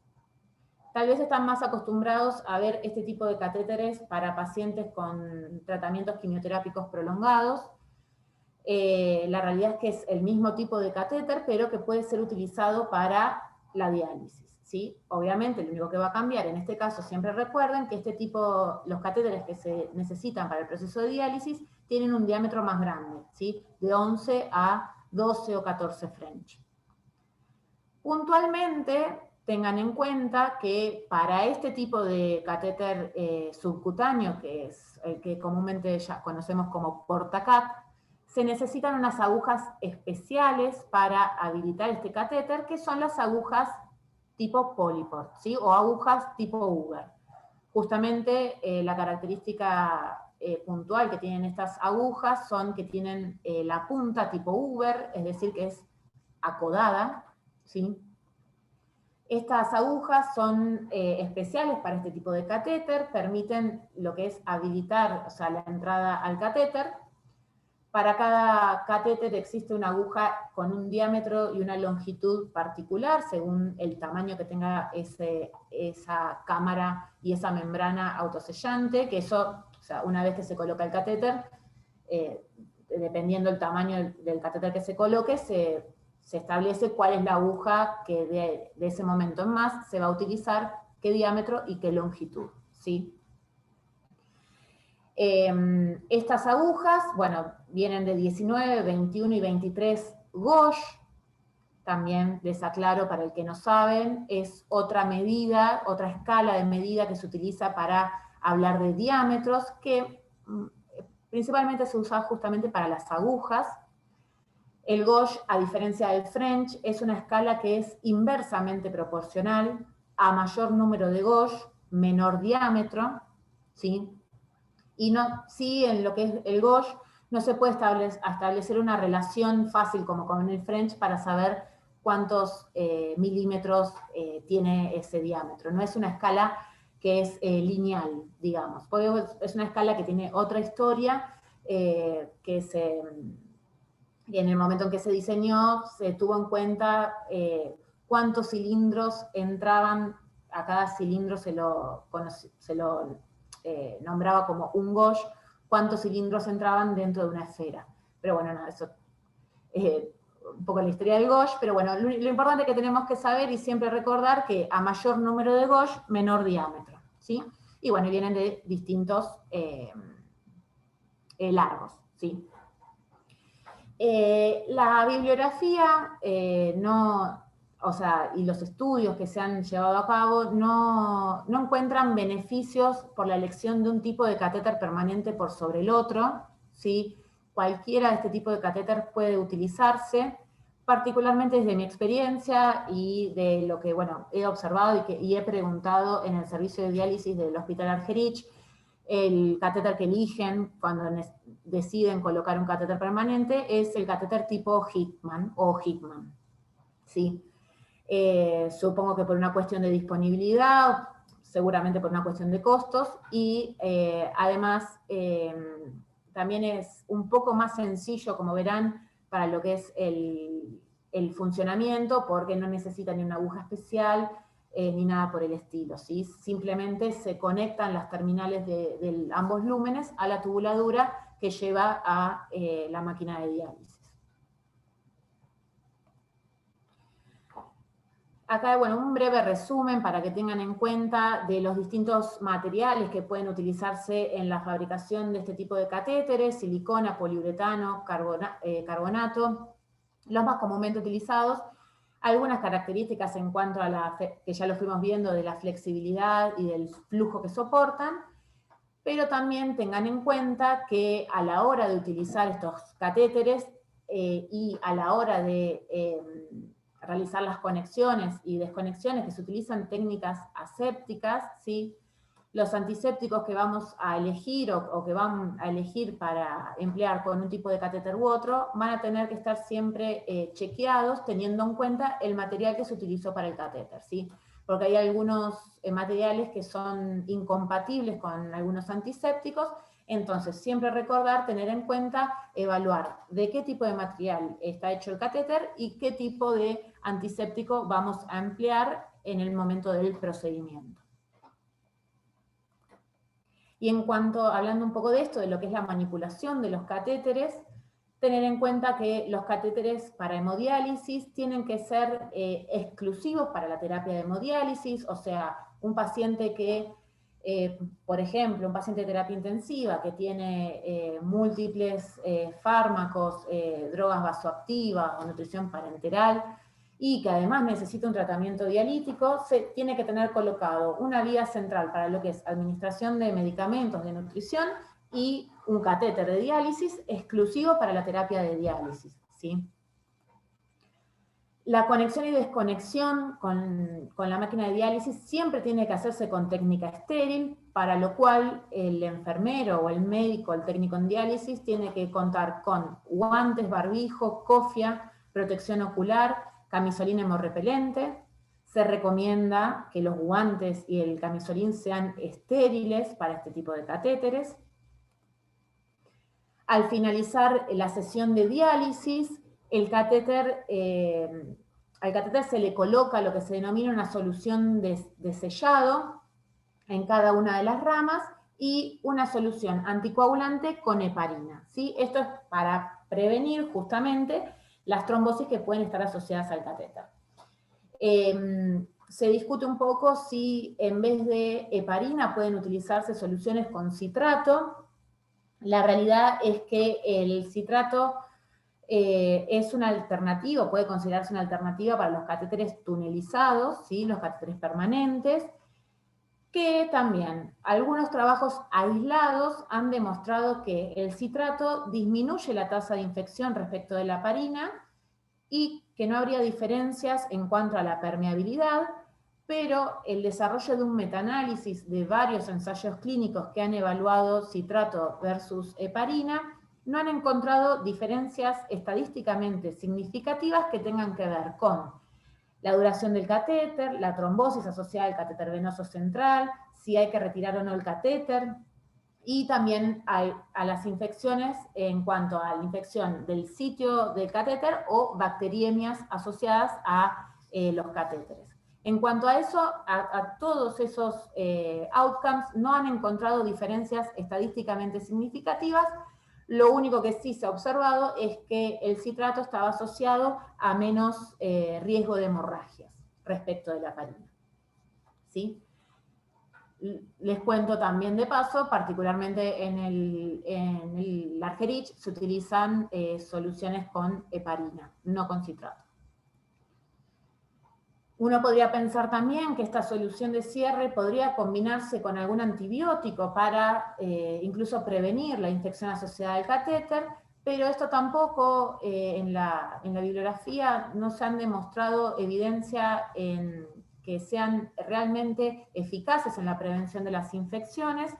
Tal vez están más acostumbrados a ver este tipo de catéteres para pacientes con tratamientos quimioterápicos prolongados. La realidad es que es el mismo tipo de catéter, pero que puede ser utilizado para la diálisis, ¿sí? Obviamente, lo único que va a cambiar, en este caso, siempre recuerden que este tipo, los catéteres que se necesitan para el proceso de diálisis, tienen un diámetro más grande, ¿sí? De 11 a 12 o 14 French. Puntualmente, tengan en cuenta que para este tipo de catéter subcutáneo, que es el que comúnmente ya conocemos como Portacat, se necesitan unas agujas especiales para habilitar este catéter, que son las agujas tipo Polyport, ¿sí? O agujas tipo Uber. Justamente la característica puntual que tienen estas agujas son que tienen la punta tipo Uber, es decir, que es acodada, ¿sí? Estas agujas son especiales para este tipo de catéter, permiten lo que es habilitar, o sea, la entrada al catéter. Para cada catéter existe una aguja con un diámetro y una longitud particular, según el tamaño que tenga esa cámara y esa membrana autosellante, que eso, o sea, una vez que se coloca el catéter, dependiendo del tamaño del catéter que se coloque, se establece cuál es la aguja que de ese momento en más se va a utilizar, qué diámetro y qué longitud, ¿sí? Estas agujas, bueno, vienen de 19, 21 y 23 gauge. También les aclaro para el que no saben, es otra medida, otra escala de medida que se utiliza para hablar de diámetros, que principalmente se usa justamente para las agujas. El gauge, a diferencia del French, es una escala que es inversamente proporcional. A mayor número de gauge, menor diámetro, ¿sí? Y no, sí, en lo que es el gauge, no se puede establecer una relación fácil como con el French para saber cuántos milímetros tiene ese diámetro. No es una escala que es lineal, digamos. Es una escala que tiene otra historia, en el momento en que se diseñó, se tuvo en cuenta cuántos cilindros entraban, a cada cilindro se lo nombraba como un gauge, cuántos cilindros entraban dentro de una esfera. Pero bueno, nada, eso un poco la historia del gauge, pero bueno, lo importante que tenemos que saber y siempre recordar que a mayor número de gauge, menor diámetro, ¿sí? Y bueno, vienen de distintos largos, ¿sí? La bibliografía o sea, y los estudios que se han llevado a cabo no encuentran beneficios por la elección de un tipo de catéter permanente por sobre el otro, ¿sí? Cualquiera de este tipo de catéter puede utilizarse, particularmente desde mi experiencia y de lo que, bueno, he observado y he preguntado en el servicio de diálisis del Hospital Argerich. El catéter que eligen cuando deciden colocar un catéter permanente es el catéter tipo Hickman o Hickman, ¿sí? Supongo que por una cuestión de disponibilidad, seguramente por una cuestión de costos, y además también es un poco más sencillo, como verán, para lo que es el funcionamiento, porque no necesita ni una aguja especial, ni nada por el estilo, ¿sí? Simplemente se conectan las terminales de ambos lúmenes a la tubuladura que lleva a la máquina de diálisis. Acá, bueno, un breve resumen para que tengan en cuenta de los distintos materiales que pueden utilizarse en la fabricación de este tipo de catéteres: silicona, poliuretano, carbonato, los más comúnmente utilizados. Algunas características en cuanto a que ya lo fuimos viendo, de la flexibilidad y del flujo que soportan, pero también tengan en cuenta que a la hora de utilizar estos catéteres y a la hora de realizar las conexiones y desconexiones, que se utilizan técnicas asépticas, ¿sí? Los antisépticos que vamos a elegir o que van a elegir para emplear con un tipo de catéter u otro, van a tener que estar siempre chequeados, teniendo en cuenta el material que se utilizó para el catéter, ¿sí? porque hay algunos materiales que son incompatibles con algunos antisépticos. Entonces, siempre recordar, tener en cuenta, evaluar de qué tipo de material está hecho el catéter y qué tipo de antiséptico vamos a emplear en el momento del procedimiento. Y en cuanto, hablando un poco de esto, de lo que es la manipulación de los catéteres, tener en cuenta que los catéteres para hemodiálisis tienen que ser exclusivos para la terapia de hemodiálisis, o sea, un paciente que, por ejemplo, un paciente de terapia intensiva que tiene múltiples fármacos, drogas vasoactivas o nutrición parenteral, y que además necesita un tratamiento dialítico, se tiene que tener colocado una vía central para lo que es administración de medicamentos de nutrición y un catéter de diálisis exclusivo para la terapia de diálisis, ¿sí? La conexión y desconexión con la máquina de diálisis siempre tiene que hacerse con técnica estéril, para lo cual el enfermero o el médico, el técnico en diálisis, tiene que contar con guantes, barbijo, cofia, protección ocular, camisolín hemorrepelente. Se recomienda que los guantes y el camisolín sean estériles para este tipo de catéteres. Al finalizar la sesión de diálisis, al catéter se le coloca lo que se denomina una solución de sellado en cada una de las ramas y una solución anticoagulante con heparina, ¿sí? Esto es para prevenir justamente las trombosis que pueden estar asociadas al catéter. Se discute un poco si en vez de heparina pueden utilizarse soluciones con citrato. La realidad es que el citrato es una alternativa, puede considerarse una alternativa para los catéteres tunelizados, ¿sí? Los catéteres permanentes, que también algunos trabajos aislados han demostrado que el citrato disminuye la tasa de infección respecto de la heparina y que no habría diferencias en cuanto a la permeabilidad, pero el desarrollo de un metaanálisis de varios ensayos clínicos que han evaluado citrato versus heparina no han encontrado diferencias estadísticamente significativas que tengan que ver con la duración del catéter, la trombosis asociada al catéter venoso central, si hay que retirar o no el catéter, y también a las infecciones en cuanto a la infección del sitio del catéter o bacteriemias asociadas a los catéteres. En cuanto a eso, a todos esos outcomes no han encontrado diferencias estadísticamente significativas. Lo único que sí se ha observado es que el citrato estaba asociado a menos riesgo de hemorragias respecto de la heparina, ¿sí? Les cuento también de paso, particularmente en el Argerich se utilizan soluciones con heparina, no con citrato. Uno podría pensar también que esta solución de cierre podría combinarse con algún antibiótico para incluso prevenir la infección asociada al catéter, pero esto tampoco en la bibliografía no se han demostrado evidencia en que sean realmente eficaces en la prevención de las infecciones.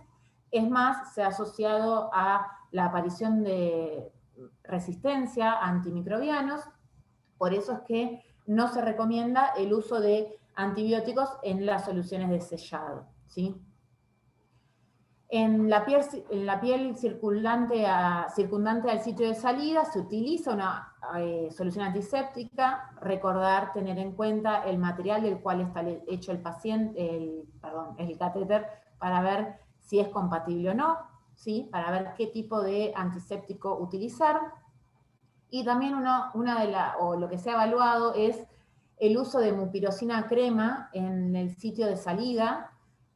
Es más, se ha asociado a la aparición de resistencia a antimicrobianos, por eso es que no se recomienda el uso de antibióticos en las soluciones de sellado, ¿sí? En la piel circundante al sitio de salida se utiliza una solución antiséptica. Recordar, tener en cuenta el material del cual está hecho el catéter, para ver si es compatible o no, ¿sí? Para ver qué tipo de antiséptico utilizar. Y también lo que se ha evaluado es el uso de mupirocina crema en el sitio de salida,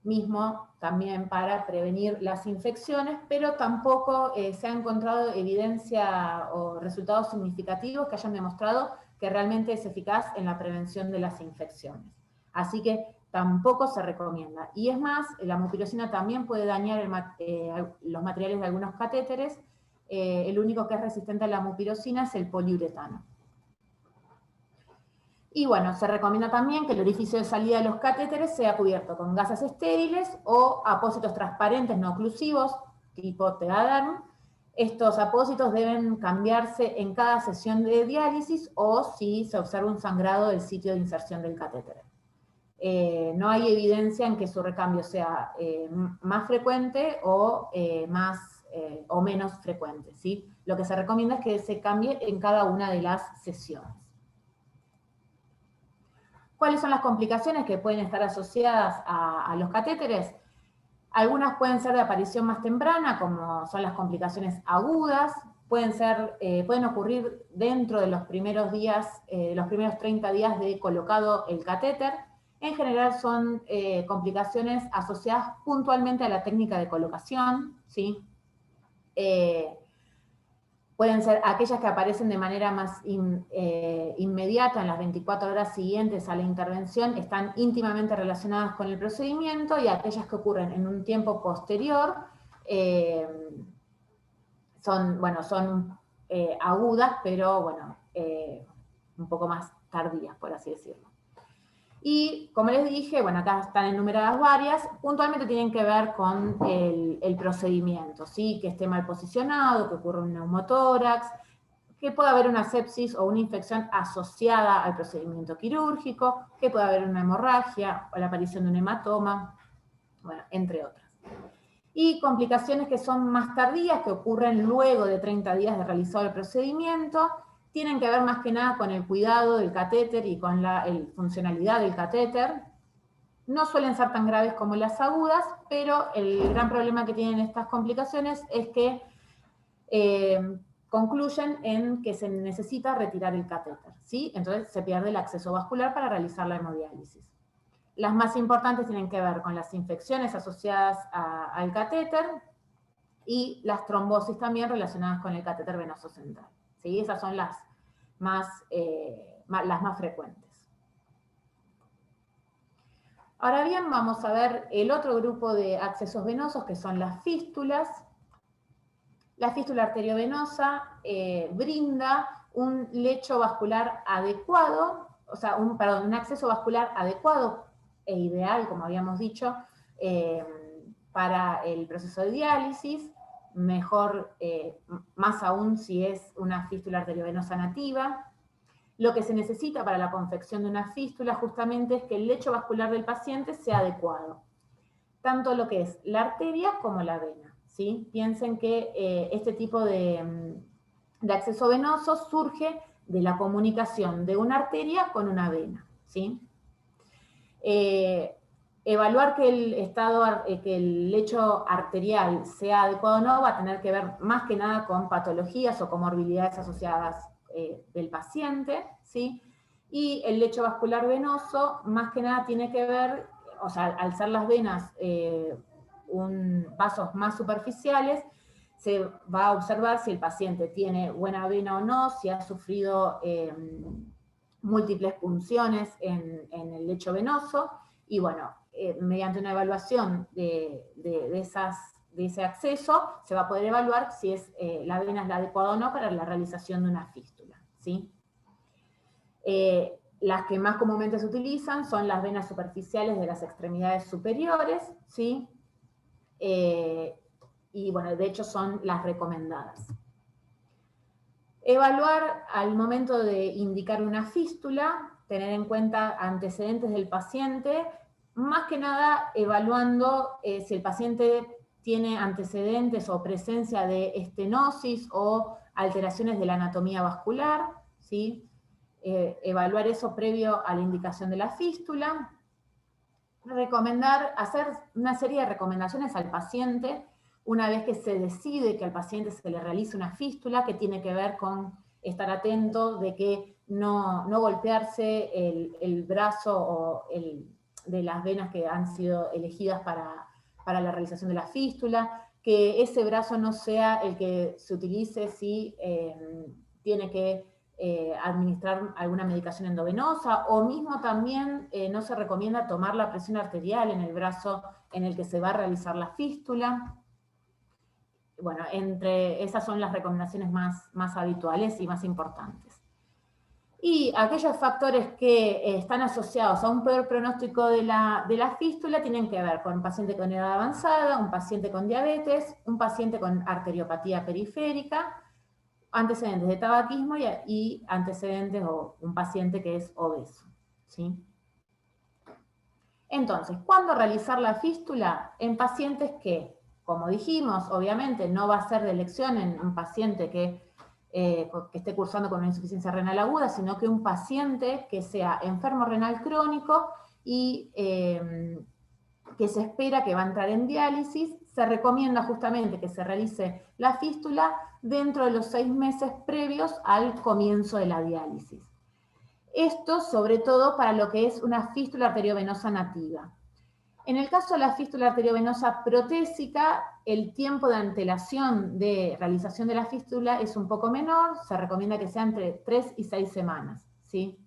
mismo también para prevenir las infecciones, pero tampoco se ha encontrado evidencia o resultados significativos que hayan demostrado que realmente es eficaz en la prevención de las infecciones. Así que tampoco se recomienda. Y es más, la mupirocina también puede dañar los materiales de algunos catéteres. El único que es resistente a la mupirocina es el poliuretano. Y bueno, se recomienda también que el orificio de salida de los catéteres sea cubierto con gasas estériles o apósitos transparentes no oclusivos, tipo Tegaderm. Estos apósitos deben cambiarse en cada sesión de diálisis o si se observa un sangrado del sitio de inserción del catéter. no hay evidencia en que su recambio sea más frecuente o, o menos frecuente, ¿sí? Lo que se recomienda es que se cambie en cada una de las sesiones. ¿Cuáles son las complicaciones que pueden estar asociadas a los catéteres? Algunas pueden ser de aparición más temprana, como son las complicaciones agudas, pueden ocurrir dentro de los primeros días, los primeros 30 días de colocado el catéter. En general son complicaciones asociadas puntualmente a la técnica de colocación, ¿sí? Pueden ser aquellas que aparecen de manera más inmediata en las 24 horas siguientes a la intervención, están íntimamente relacionadas con el procedimiento, y aquellas que ocurren en un tiempo posterior son agudas, pero bueno, un poco más tardías, por así decirlo. Y como les dije, bueno, acá están enumeradas varias, puntualmente tienen que ver con el procedimiento, ¿sí? Que esté mal posicionado, que ocurra un neumotórax, que pueda haber una sepsis o una infección asociada al procedimiento quirúrgico, que pueda haber una hemorragia o la aparición de un hematoma, bueno, entre otras. Y complicaciones que son más tardías, que ocurren luego de 30 días de realizado el procedimiento, tienen que ver más que nada con el cuidado del catéter y con la funcionalidad del catéter. No suelen ser tan graves como las agudas, pero el gran problema que tienen estas complicaciones es que concluyen en que se necesita retirar el catéter, ¿sí? Entonces se pierde el acceso vascular para realizar la hemodiálisis. Las más importantes tienen que ver con las infecciones asociadas al catéter y las trombosis también relacionadas con el catéter venoso central, ¿sí? Esas son las más frecuentes. Ahora bien, vamos a ver el otro grupo de accesos venosos, que son las fístulas. La fístula arteriovenosa brinda un lecho vascular adecuado, o sea, un acceso vascular adecuado e ideal, como habíamos dicho, para el proceso de diálisis, mejor, más aún si es una fístula arteriovenosa nativa. Lo que se necesita para la confección de una fístula justamente es que el lecho vascular del paciente sea adecuado, tanto lo que es la arteria como la vena, ¿sí? Piensen que este tipo de acceso venoso surge de la comunicación de una arteria con una vena, ¿sí? Evaluar que el lecho arterial sea adecuado o no va a tener que ver más que nada con patologías o comorbilidades asociadas del paciente, ¿sí? Y el lecho vascular venoso más que nada tiene que ver, o sea, al ser las venas vasos más superficiales, se va a observar si el paciente tiene buena vena o no, si ha sufrido múltiples punciones en el lecho venoso, y bueno, mediante una evaluación de ese acceso, se va a poder evaluar si la vena es la adecuada o no para la realización de una fístula, ¿sí? Las que más comúnmente se utilizan son las venas superficiales de las extremidades superiores, ¿sí? Y bueno, de hecho son las recomendadas. Evaluar al momento de indicar una fístula, tener en cuenta antecedentes del paciente, más que nada evaluando si el paciente tiene antecedentes o presencia de estenosis o alteraciones de la anatomía vascular, ¿sí? Evaluar eso previo a la indicación de la fístula. Hacer una serie de recomendaciones al paciente una vez que se decide que al paciente se le realice una fístula, que tiene que ver con estar atento de que no golpearse el brazo o de las venas que han sido elegidas para la realización de la fístula, que ese brazo no sea el que se utilice si tiene que administrar alguna medicación endovenosa, o mismo también no se recomienda tomar la presión arterial en el brazo en el que se va a realizar la fístula. Bueno, esas son las recomendaciones más habituales y más importantes. Y aquellos factores que están asociados a un peor pronóstico de la fístula tienen que ver con un paciente con edad avanzada, un paciente con diabetes, un paciente con arteriopatía periférica, antecedentes de tabaquismo y antecedentes o un paciente que es obeso, ¿sí? Entonces, ¿cuándo realizar la fístula? En pacientes que, como dijimos, obviamente no va a ser de elección en un paciente que esté cursando con una insuficiencia renal aguda, sino que un paciente que sea enfermo renal crónico y que se espera que va a entrar en diálisis, se recomienda justamente que se realice la fístula dentro de los 6 meses previos al comienzo de la diálisis. Esto sobre todo para lo que es una fístula arteriovenosa nativa. En el caso de la fístula arteriovenosa protésica, el tiempo de antelación de realización de la fístula es un poco menor, se recomienda que sea entre 3 y 6 semanas, ¿sí?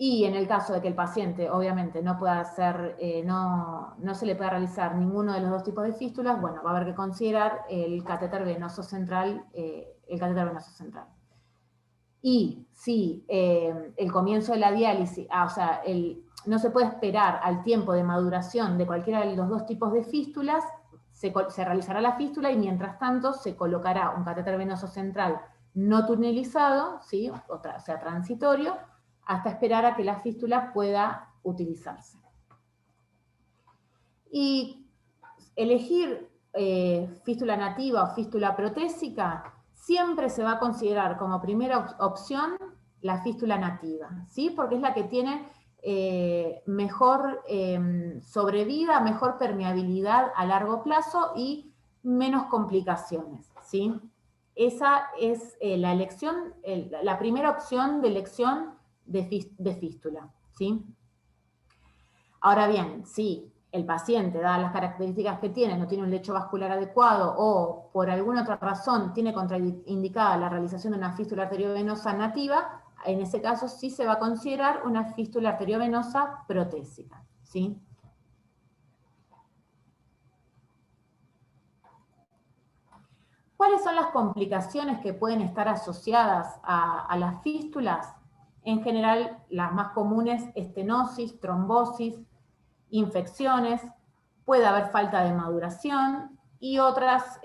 Y en el caso de que el paciente, obviamente, no pueda hacer, no se le pueda realizar ninguno de los dos tipos de fístulas, bueno, va a haber que considerar el catéter venoso central, Y si el comienzo de la diálisis, no se puede esperar al tiempo de maduración de cualquiera de los dos tipos de fístulas, se realizará la fístula y mientras tanto se colocará un catéter venoso central no tunelizado, ¿sí? o sea, transitorio, hasta esperar a que la fístula pueda utilizarse. Y elegir fístula nativa o fístula protésica siempre se va a considerar como primera opción la fístula nativa, ¿sí? Porque es la que tiene mejor sobrevida, mejor permeabilidad a largo plazo y menos complicaciones, ¿sí? Esa es la elección, la primera opción de elección de fístula, ¿sí? Ahora bien, si el paciente, dadas las características que tiene, no tiene un lecho vascular adecuado o por alguna otra razón tiene contraindicada la realización de una fístula arteriovenosa nativa, en ese caso sí se va a considerar una fístula arteriovenosa protésica, ¿sí? ¿Cuáles son las complicaciones que pueden estar asociadas a las fístulas? En general, las más comunes, estenosis, trombosis, infecciones, puede haber falta de maduración y otras,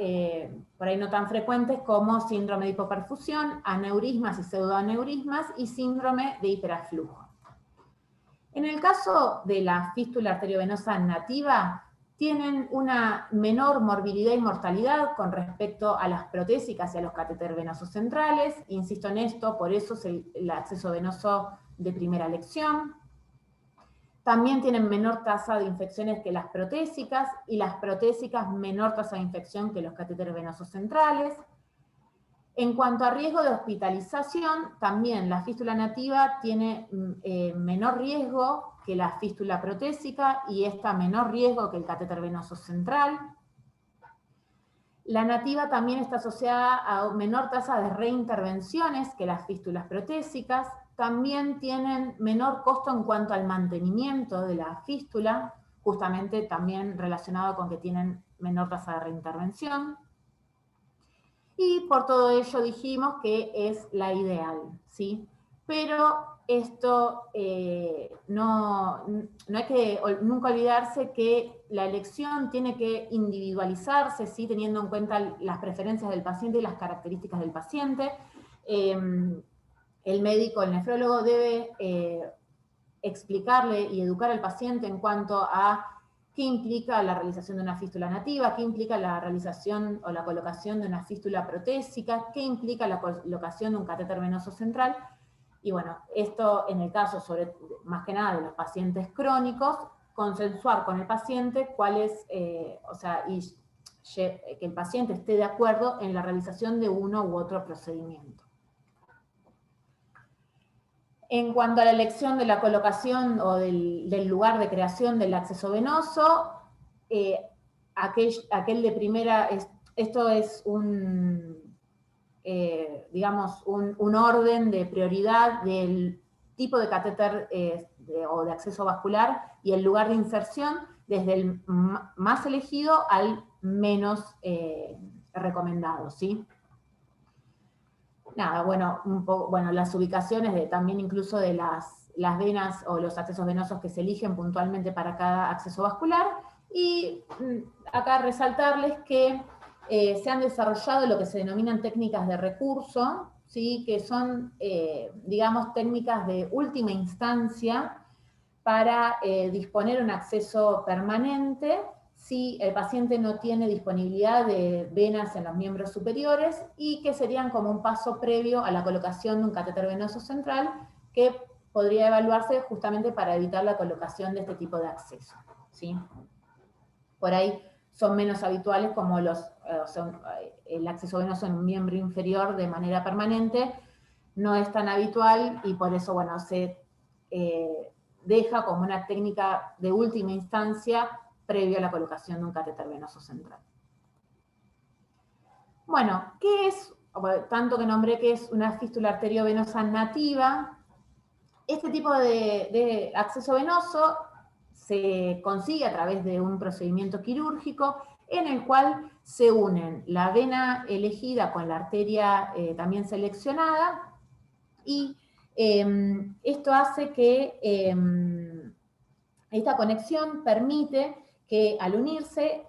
por ahí no tan frecuentes, como síndrome de hipoperfusión, aneurismas y pseudoaneurismas y síndrome de hiperaflujo. En el caso de la fístula arteriovenosa nativa, tienen una menor morbilidad y mortalidad con respecto a las protésicas y a los catéter venosos centrales. Insisto en esto, por eso es el acceso venoso de primera elección. También tienen menor tasa de infecciones que las protésicas, y las protésicas menor tasa de infección que los catéteres venosos centrales. En cuanto a riesgo de hospitalización, también la fístula nativa tiene menor riesgo que la fístula protésica y esta menor riesgo que el catéter venoso central. La nativa también está asociada a menor tasa de reintervenciones que las fístulas protésicas. También tienen menor costo en cuanto al mantenimiento de la fístula, justamente también relacionado con que tienen menor tasa de reintervención. Y por todo ello dijimos que es la ideal, ¿sí? Pero esto no hay que nunca olvidarse que la elección tiene que individualizarse, ¿sí? Teniendo en cuenta las preferencias del paciente y las características del paciente. El médico, el nefrólogo, debe explicarle y educar al paciente en cuanto a qué implica la realización de una fístula nativa, qué implica la realización o la colocación de una fístula protésica, qué implica la colocación de un catéter venoso central. Y bueno, esto en el caso, más que nada, de los pacientes crónicos, consensuar con el paciente cuál es, que el paciente esté de acuerdo en la realización de uno u otro procedimiento. En cuanto a la elección de la colocación o del lugar de creación del acceso venoso, aquel de primera, esto es digamos, un orden de prioridad del tipo de catéter o de acceso vascular y el lugar de inserción, desde el más elegido al menos recomendado, ¿sí? Nada, bueno, las ubicaciones también incluso de las venas o los accesos venosos que se eligen puntualmente para cada acceso vascular. Y acá resaltarles que se han desarrollado lo que se denominan técnicas de recurso, ¿sí? Que son, digamos, técnicas de última instancia para disponer un acceso permanente si el paciente no tiene disponibilidad de venas en los miembros superiores y que serían como un paso previo a la colocación de un catéter venoso central que podría evaluarse justamente para evitar la colocación de este tipo de acceso, ¿sí? Por ahí son menos habituales como el acceso venoso en un miembro inferior de manera permanente, no es tan habitual y por eso, bueno, se deja como una técnica de última instancia previo a la colocación de un catéter venoso central. Bueno, ¿qué es? Tanto que nombré que es una fístula arteriovenosa nativa. Este tipo de acceso venoso se consigue a través de un procedimiento quirúrgico en el cual se unen la vena elegida con la arteria también seleccionada, y esto hace que esta conexión permite que al unirse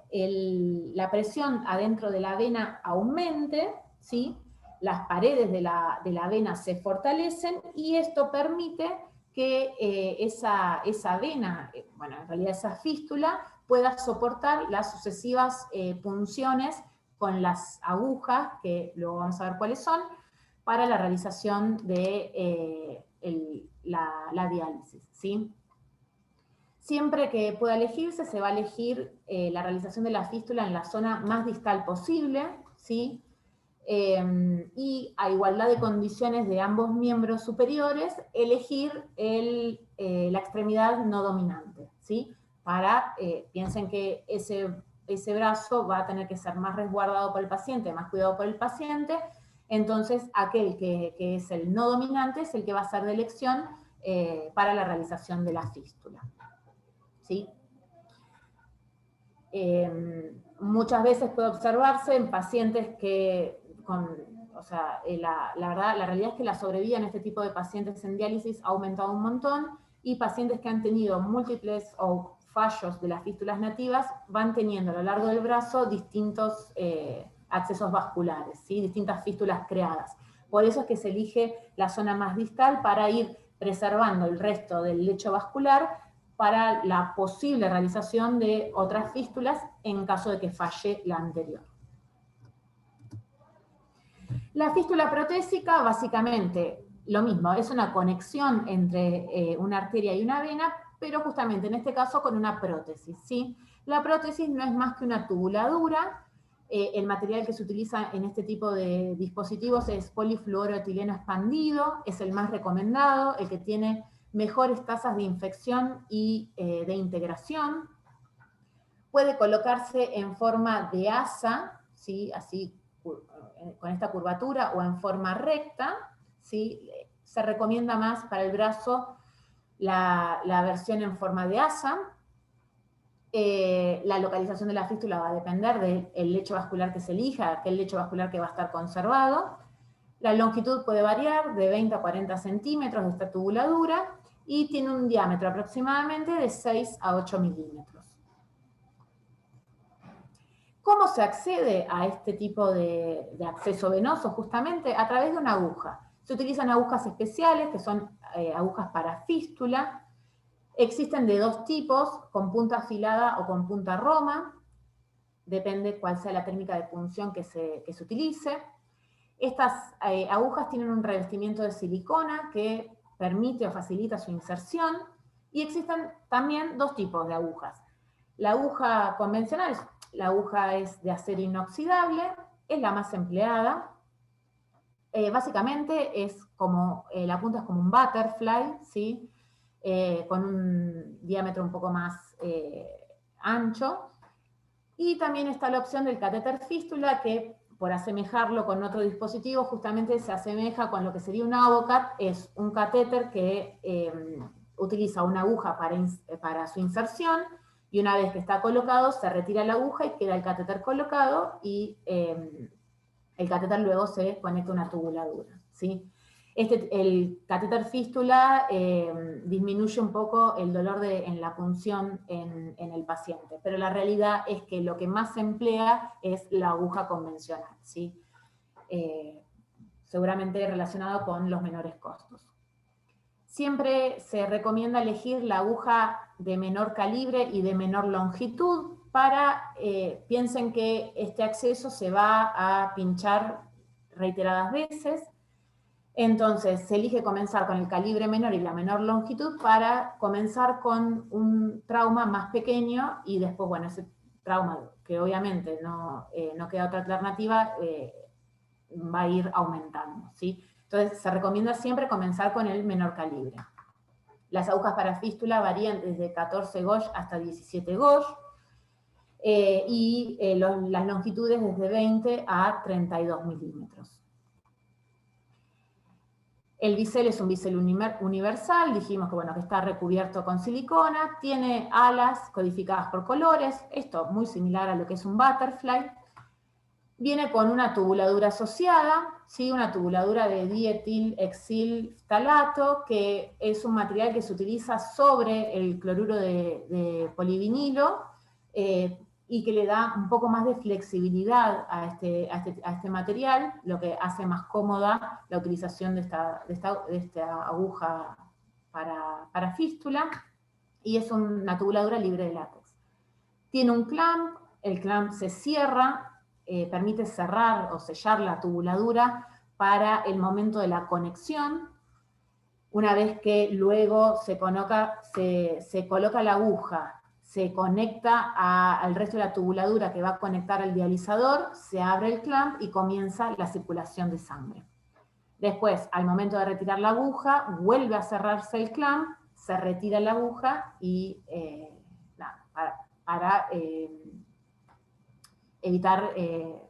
la presión adentro de la vena aumente, ¿sí? Las paredes de la vena se fortalecen y esto permite que esa vena, bueno, en realidad esa fístula, pueda soportar las sucesivas punciones con las agujas, que luego vamos a ver cuáles son, para la realización de la diálisis, ¿sí? Siempre que pueda elegirse, se va a elegir la realización de la fístula en la zona más distal posible, ¿sí? Y a igualdad de condiciones de ambos miembros superiores, elegir la extremidad no dominante, ¿sí? Piensen que ese brazo va a tener que ser más resguardado por el paciente, más cuidado por el paciente, entonces aquel que es el no dominante es el que va a ser de elección para la realización de la fístula, ¿sí? Muchas veces puede observarse en pacientes que la realidad es que la sobrevida en este tipo de pacientes en diálisis ha aumentado un montón, y pacientes que han tenido múltiples o fallos de las fístulas nativas van teniendo a lo largo del brazo distintos accesos vasculares, ¿sí? Distintas fístulas creadas. Por eso es que se elige la zona más distal para ir preservando el resto del lecho vascular para la posible realización de otras fístulas en caso de que falle la anterior. La fístula protésica, básicamente, lo mismo, es una conexión entre una arteria y una vena, pero justamente en este caso con una prótesis, ¿sí? La prótesis no es más que una tubuladura. El material que se utiliza en este tipo de dispositivos es polifluoroetileno expandido, es el más recomendado, el que tiene mejores tasas de infección y de integración. Puede colocarse en forma de asa, ¿sí? Así, con esta curvatura, o en forma recta, ¿sí? Se recomienda más para el brazo la versión en forma de asa. La localización de la fístula va a depender del lecho vascular que se elija, aquel lecho vascular que va a estar conservado. La longitud puede variar de 20 a 40 centímetros de esta tubuladura y tiene un diámetro aproximadamente de 6 a 8 milímetros. ¿Cómo se accede a este tipo de acceso venoso? Justamente a través de una aguja. Se utilizan agujas especiales, que son agujas para fístula. Existen de dos tipos, con punta afilada o con punta roma. Depende cuál sea la técnica de punción que se utilice. Estas agujas tienen un revestimiento de silicona que permite o facilita su inserción, y existen también dos tipos de agujas. La aguja convencional, la aguja es de acero inoxidable, es la más empleada. Básicamente es como, la punta es como un butterfly, ¿sí? Con un diámetro un poco más ancho. Y también está la opción del catéter fístula, que por asemejarlo con otro dispositivo, justamente se asemeja con lo que sería un Avocat. Es un catéter que utiliza una aguja para su inserción, y una vez que está colocado, se retira la aguja y queda el catéter colocado, y el catéter luego se conecta a una tubuladura, ¿sí? El catéter fístula disminuye un poco el dolor en la punción en el paciente, pero la realidad es que lo que más se emplea es la aguja convencional, ¿sí? seguramente relacionado con los menores costos. Siempre se recomienda elegir la aguja de menor calibre y de menor longitud para, piensen que este acceso se va a pinchar reiteradas veces. Entonces se elige comenzar con el calibre menor y la menor longitud para comenzar con un trauma más pequeño y después, bueno, ese trauma que obviamente no queda otra alternativa, va a ir aumentando, ¿sí? Entonces se recomienda siempre comenzar con el menor calibre. Las agujas para fístula varían desde 14 gauge hasta 17 gauge, y las longitudes desde 20 a 32 milímetros. El bisel es un bisel universal, dijimos que, bueno, que está recubierto con silicona, tiene alas codificadas por colores, esto muy similar a lo que es un butterfly. Viene con una tubuladura asociada, ¿sí? Una tubuladura de dietilhexilftalato, que es un material que se utiliza sobre el cloruro de polivinilo, y que le da un poco más de flexibilidad a este material, lo que hace más cómoda la utilización de esta aguja para fístula, y es una tubuladura libre de látex. Tiene un clamp, el clamp se cierra, permite cerrar o sellar la tubuladura para el momento de la conexión. Una vez que luego se coloca la aguja, se conecta al resto de la tubuladura que va a conectar al dializador, se abre el clamp y comienza la circulación de sangre. Después, al momento de retirar la aguja, vuelve a cerrarse el clamp, se retira la aguja y para evitar el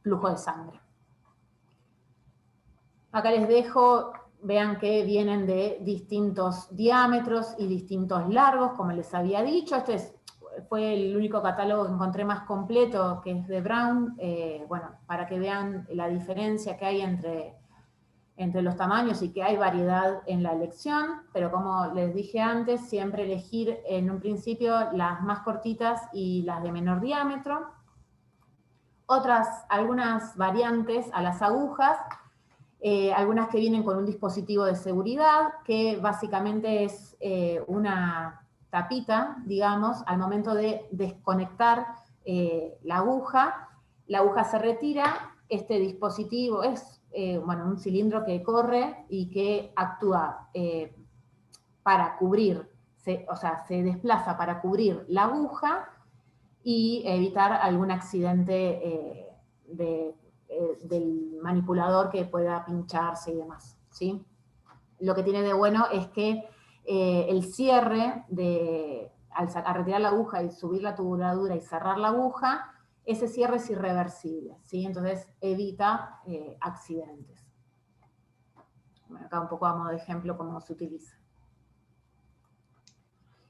flujo de sangre. Acá les dejo, vean que vienen de distintos diámetros y distintos largos, como les había dicho. Este fue el único catálogo que encontré más completo, que es de Brown, bueno, para que vean la diferencia que hay entre los tamaños y que hay variedad en la elección, pero como les dije antes, siempre elegir en un principio las más cortitas y las de menor diámetro. Algunas variantes a las agujas, algunas que vienen con un dispositivo de seguridad, que básicamente es una tapita, digamos, al momento de desconectar la aguja se retira, este dispositivo es bueno, un cilindro que corre y que actúa para cubrir, o sea, se desplaza para cubrir la aguja y evitar algún accidente del manipulador que pueda pincharse y demás, ¿sí? Lo que tiene de bueno es que el cierre, al retirar la aguja y subir la tubuladura y cerrar la aguja, ese cierre es irreversible, ¿sí? Entonces evita accidentes. Bueno, acá un poco a modo de ejemplo cómo se utiliza.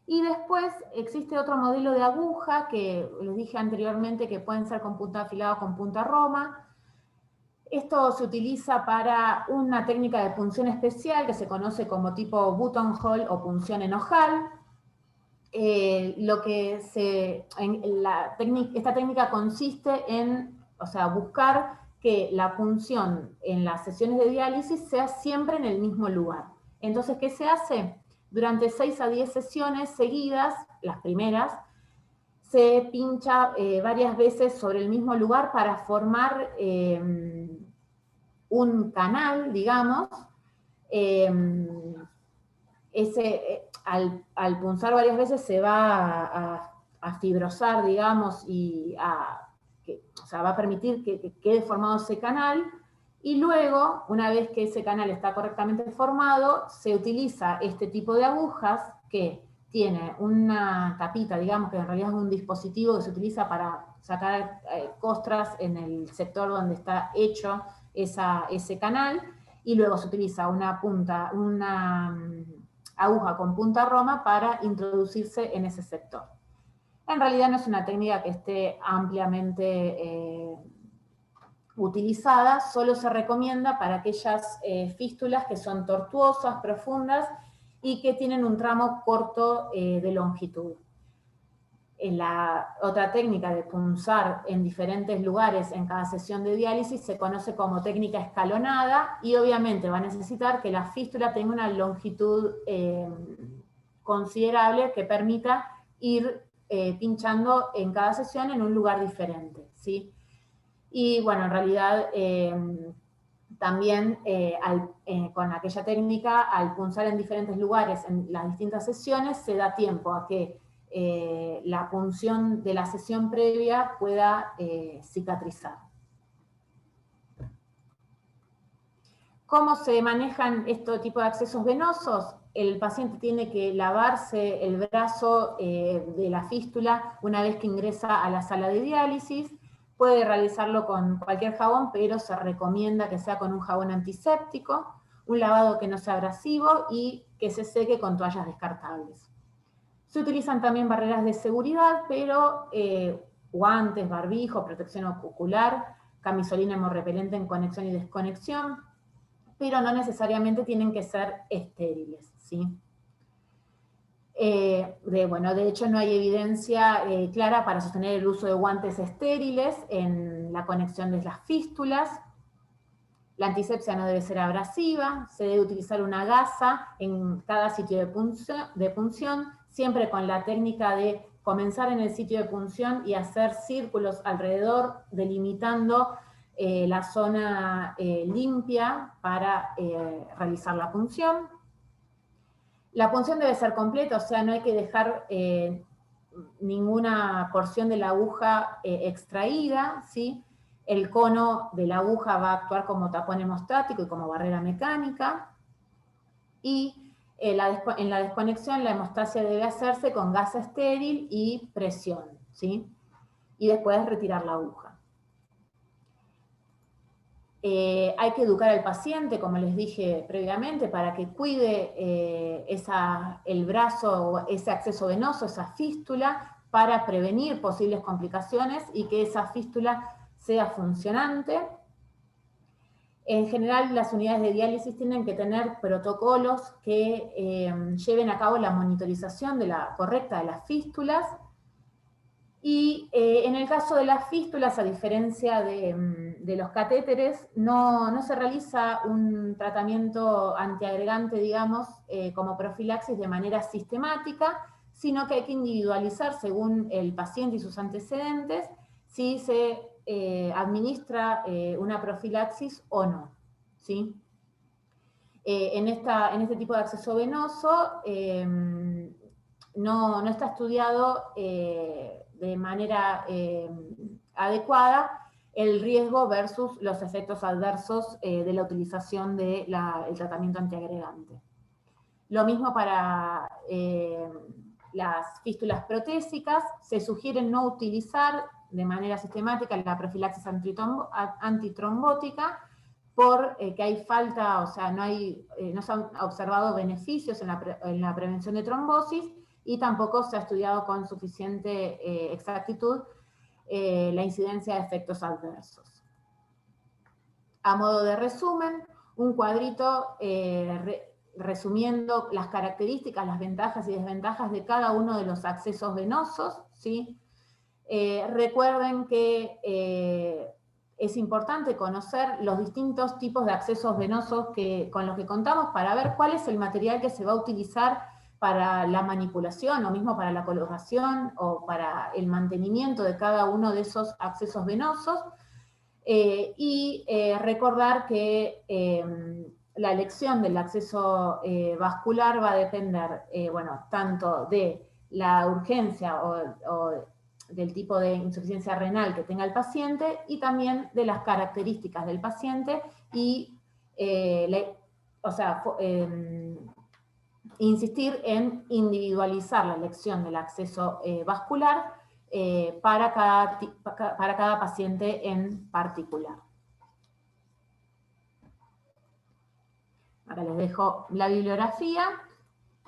Y después existe otro modelo de aguja que les dije anteriormente que pueden ser con punta afilada o con punta roma. Esto se utiliza para una técnica de punción especial que se conoce como tipo buttonhole o punción en ojal. Esta técnica consiste en, o sea, buscar que la punción en las sesiones de diálisis sea siempre en el mismo lugar. Entonces, ¿qué se hace? Durante 6 a 10 sesiones seguidas, las primeras, se pincha varias veces sobre el mismo lugar para formar un canal, digamos. Al punzar varias veces se va a fibrosar, digamos, y o sea, va a permitir que quede formado ese canal, y luego, una vez que ese canal está correctamente formado, se utiliza este tipo de agujas que tiene una tapita, digamos, que en realidad es un dispositivo que se utiliza para sacar costras en el sector donde está hecho ese canal, y luego se utiliza una aguja con punta roma para introducirse en ese sector. En realidad no es una técnica que esté ampliamente utilizada, solo se recomienda para aquellas fístulas que son tortuosas, profundas y que tienen un tramo corto de longitud. la otra técnica de punzar en diferentes lugares en cada sesión de diálisis se conoce como técnica escalonada, y obviamente va a necesitar que la fístula tenga una longitud considerable que permita ir pinchando en cada sesión en un lugar diferente, ¿sí? Y bueno, en realidad también con aquella técnica, al punzar en diferentes lugares en las distintas sesiones, se da tiempo a que la punción de la sesión previa pueda cicatrizar. ¿Cómo se manejan este tipo de accesos venosos? El paciente tiene que lavarse el brazo de la fístula una vez que ingresa a la sala de diálisis. Puede realizarlo con cualquier jabón, pero se recomienda que sea con un jabón antiséptico, un lavado que no sea abrasivo y que se seque con toallas descartables. Se utilizan también barreras de seguridad, pero guantes, barbijo, protección ocular, camisolina hemorrepelente en conexión y desconexión, pero no necesariamente tienen que ser estériles, ¿sí? De hecho, no hay evidencia clara para sostener el uso de guantes estériles en la conexión de las fístulas. La antisepsia no debe ser abrasiva, se debe utilizar una gasa en cada sitio de punción, siempre con la técnica de comenzar en el sitio de punción y hacer círculos alrededor, delimitando la zona limpia para realizar la punción. La punción debe ser completa, o sea, no hay que dejar ninguna porción de la aguja extraída, ¿sí? El cono de la aguja va a actuar como tapón hemostático y como barrera mecánica. Y en la desconexión la hemostasia debe hacerse con gasa estéril y presión, ¿sí? Y después retirar la aguja. Hay que educar al paciente, como les dije previamente, para que cuide el brazo o ese acceso venoso, esa fístula, para prevenir posibles complicaciones y que esa fístula sea funcionante. En general, las unidades de diálisis tienen que tener protocolos que lleven a cabo la monitorización correcta de las fístulas. Y en el caso de las fístulas, a diferencia de los catéteres, no se realiza un tratamiento antiagregante, digamos, como profilaxis de manera sistemática, sino que hay que individualizar según el paciente y sus antecedentes si se administra una profilaxis o no, ¿sí? En este tipo de acceso venoso no está estudiado de manera adecuada el riesgo versus los efectos adversos de la utilización del tratamiento antiagregante. Lo mismo para las fístulas protésicas, se sugiere no utilizar de manera sistemática la profilaxis antitrombótica porque hay falta, o sea, no se han observado beneficios en la prevención de trombosis, y tampoco se ha estudiado con suficiente exactitud la incidencia de efectos adversos. A modo de resumen, un cuadrito resumiendo las características, las ventajas y desventajas de cada uno de los accesos venosos, ¿sí? Recuerden que es importante conocer los distintos tipos de accesos venosos con los que contamos para ver cuál es el material que se va a utilizar para la manipulación, o mismo para la colocación, o para el mantenimiento de cada uno de esos accesos venosos, y recordar que la elección del acceso vascular va a depender, tanto de la urgencia o del tipo de insuficiencia renal que tenga el paciente, y también de las características del paciente, y insistir en individualizar la elección del acceso vascular para cada paciente en particular. Acá les dejo la bibliografía,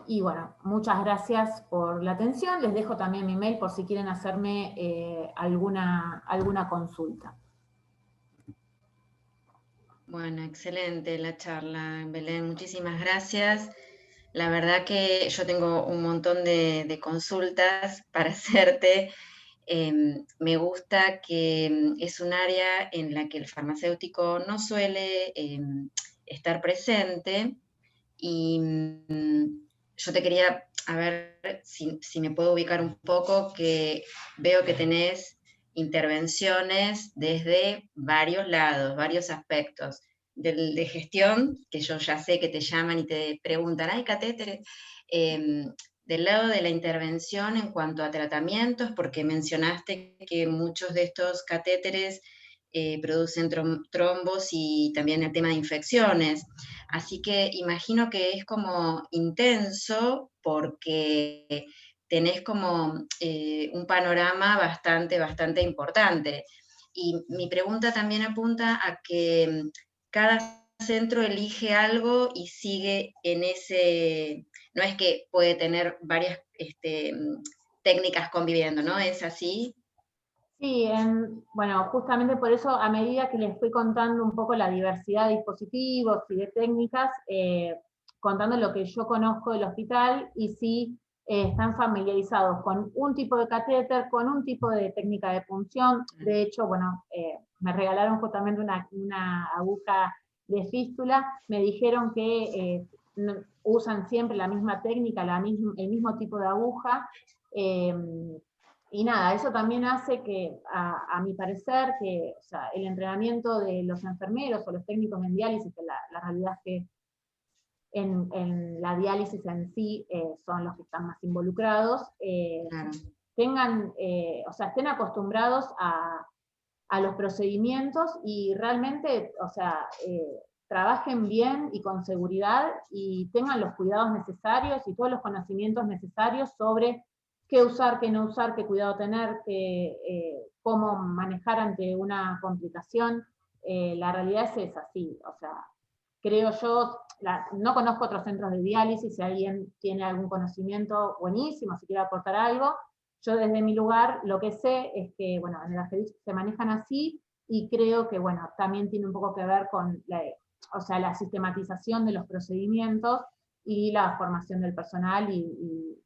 y bueno, muchas gracias por la atención. Les dejo también mi mail por si quieren hacerme alguna consulta. Bueno, excelente la charla, Belén, muchísimas gracias. La verdad que yo tengo un montón de consultas para hacerte. Me gusta que es un área en la que el farmacéutico no suele estar presente y yo te quería, a ver si me puedo ubicar un poco, que veo que tenés intervenciones desde varios lados, varios aspectos. De gestión, que yo ya sé que te llaman y te preguntan, ¿hay catéteres? Del lado de la intervención en cuanto a tratamientos, porque mencionaste que muchos de estos catéteres producen trombos y también el tema de infecciones. Así que imagino que es como intenso porque tenés como un panorama bastante importante. Y mi pregunta también apunta a que cada centro elige algo y sigue en ese, no es que puede tener varias técnicas conviviendo, ¿no? ¿Es así? Sí, bueno, justamente por eso, a medida que les fui contando un poco la diversidad de dispositivos y de técnicas, contando lo que yo conozco del hospital, y si están familiarizados con un tipo de catéter, con un tipo de técnica de punción. De hecho, bueno, me regalaron justamente una aguja de fístula, me dijeron que usan siempre la misma técnica, el mismo tipo de aguja. eh, y nada, eso también hace que, a mi parecer, que, o sea, el entrenamiento de los enfermeros o los técnicos en diálisis, que la realidad es que en la diálisis en sí son los que están más involucrados, Claro, tengan, o sea, estén acostumbrados a los procedimientos y realmente, o sea, trabajen bien y con seguridad y tengan los cuidados necesarios y todos los conocimientos necesarios sobre qué usar, qué no usar, qué cuidado tener, cómo manejar ante una complicación. La realidad es esa, sí, o sea, creo yo, no conozco otros centros de diálisis, si alguien tiene algún conocimiento buenísimo, si quiere aportar algo. Yo desde mi lugar lo que sé es que, bueno, en el ajedrez se manejan así, y creo que, bueno, también tiene un poco que ver con o sea, la sistematización de los procedimientos y la formación del personal y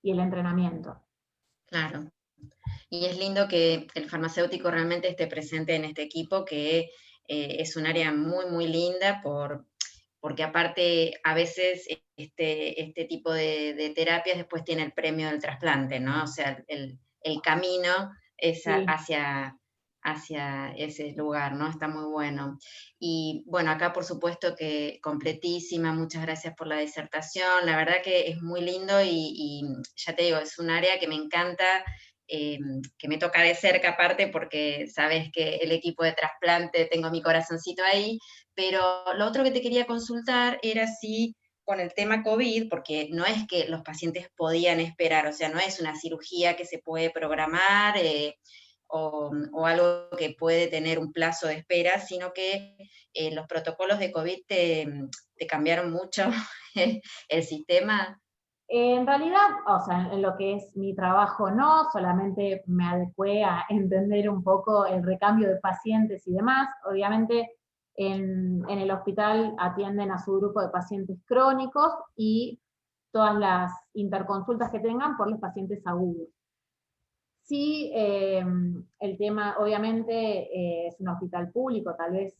el entrenamiento. claro. Y es lindo que el farmacéutico realmente esté presente en este equipo, que es un área muy linda porque aparte a veces este tipo de terapias después tiene el premio del trasplante, ¿no? O sea, el camino es Sí. hacia ese lugar, ¿no? Está muy bueno. Y bueno, acá por supuesto que completísima, muchas gracias por la disertación, la verdad que es muy lindo y ya te digo, es un área que me encanta, que me toca de cerca aparte porque sabes que el equipo de trasplante tengo mi corazoncito ahí, pero lo otro que te quería consultar era si con el tema COVID, porque no es que los pacientes podían esperar, o sea, no es una cirugía que se puede programar o algo que puede tener un plazo de espera, sino que los protocolos de COVID te cambiaron mucho el sistema. En realidad, o sea, en lo que es mi trabajo no, solamente me adecué a entender un poco el recambio de pacientes y demás. Obviamente en el hospital atienden a su grupo de pacientes crónicos y todas las interconsultas que tengan por los pacientes agudos. Sí, el tema, obviamente, es un hospital público, tal vez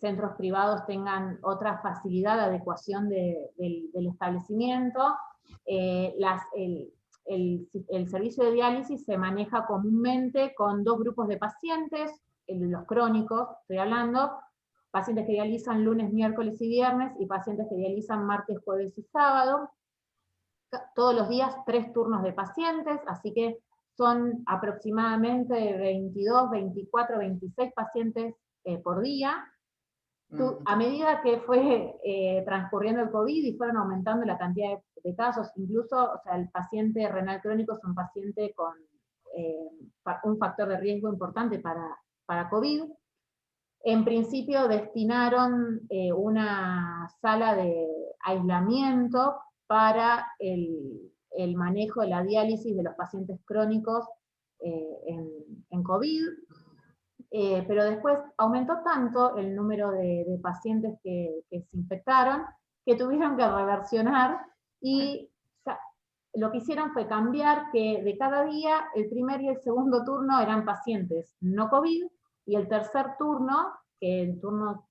centros privados tengan otra facilidad de adecuación del establecimiento. El servicio de diálisis se maneja comúnmente con dos grupos de pacientes, los crónicos, estoy hablando, pacientes que dializan lunes, miércoles y viernes, y pacientes que dializan martes, jueves y sábado. Todos los días 3 turnos de pacientes, así que son aproximadamente 22, 24, 26 pacientes por día. A medida que fue transcurriendo el COVID y fueron aumentando la cantidad de casos, incluso, o sea, el paciente renal crónico es un paciente con eh, un factor de riesgo importante para COVID. En principio destinaron una sala de aislamiento para el manejo de la diálisis de los pacientes crónicos en COVID. Pero después aumentó tanto el número de pacientes que se infectaron, que tuvieron que reversionar, y lo que hicieron fue cambiar que de cada día, el primer y el segundo turno eran pacientes no COVID, y el tercer turno, que el turno,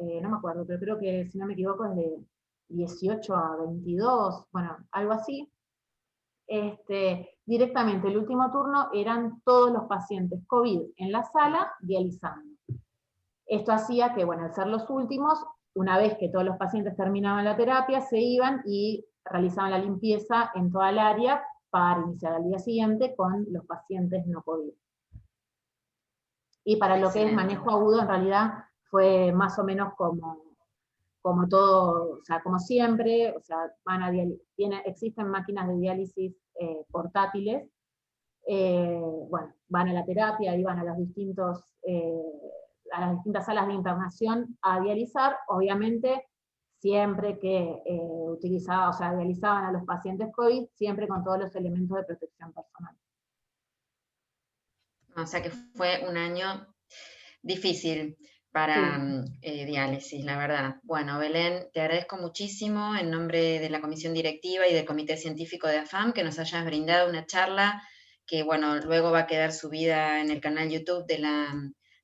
no me acuerdo, pero creo que, si no me equivoco, es de 18 a 22, bueno, algo así. Directamente, el último turno eran todos los pacientes COVID en la sala dializando. Esto hacía que, bueno, al ser los últimos, una vez que todos los pacientes terminaban la terapia, se iban y realizaban la limpieza en toda el área para iniciar al día siguiente con los pacientes no COVID. Y para lo que es manejo agudo, en realidad fue más o menos como todo, o sea, como siempre, o sea, existen máquinas de diálisis portátiles, bueno, van a la terapia, iban a los distintos, a las distintas salas de internación a dializar, obviamente siempre que dializaban a los pacientes COVID, siempre con todos los elementos de protección personal. O sea que fue un año difícil para diálisis, la verdad. Bueno, Belén, te agradezco muchísimo en nombre de la comisión directiva y del comité científico de AFAM que nos hayas brindado una charla que, bueno, luego va a quedar subida en el canal YouTube de la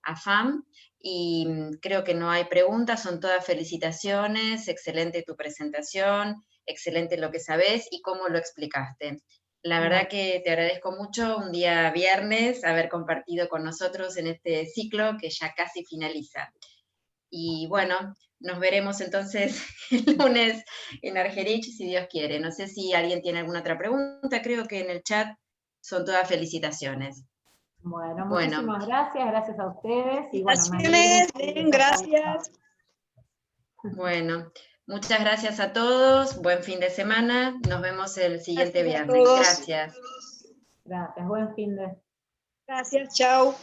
AFAM, y creo que no hay preguntas, son todas felicitaciones, excelente tu presentación, excelente lo que sabés y cómo lo explicaste. La verdad que te agradezco mucho un día viernes haber compartido con nosotros en este ciclo que ya casi finaliza. Y bueno, nos veremos entonces el lunes en Argerich, si Dios quiere. No sé si alguien tiene alguna otra pregunta, creo que en el chat son todas felicitaciones. Bueno, muchísimas gracias a ustedes. Y bueno, gracias. Bueno, muchas gracias a todos, buen fin de semana, nos vemos el siguiente viernes. Gracias. Gracias, buen fin de. Gracias, chao.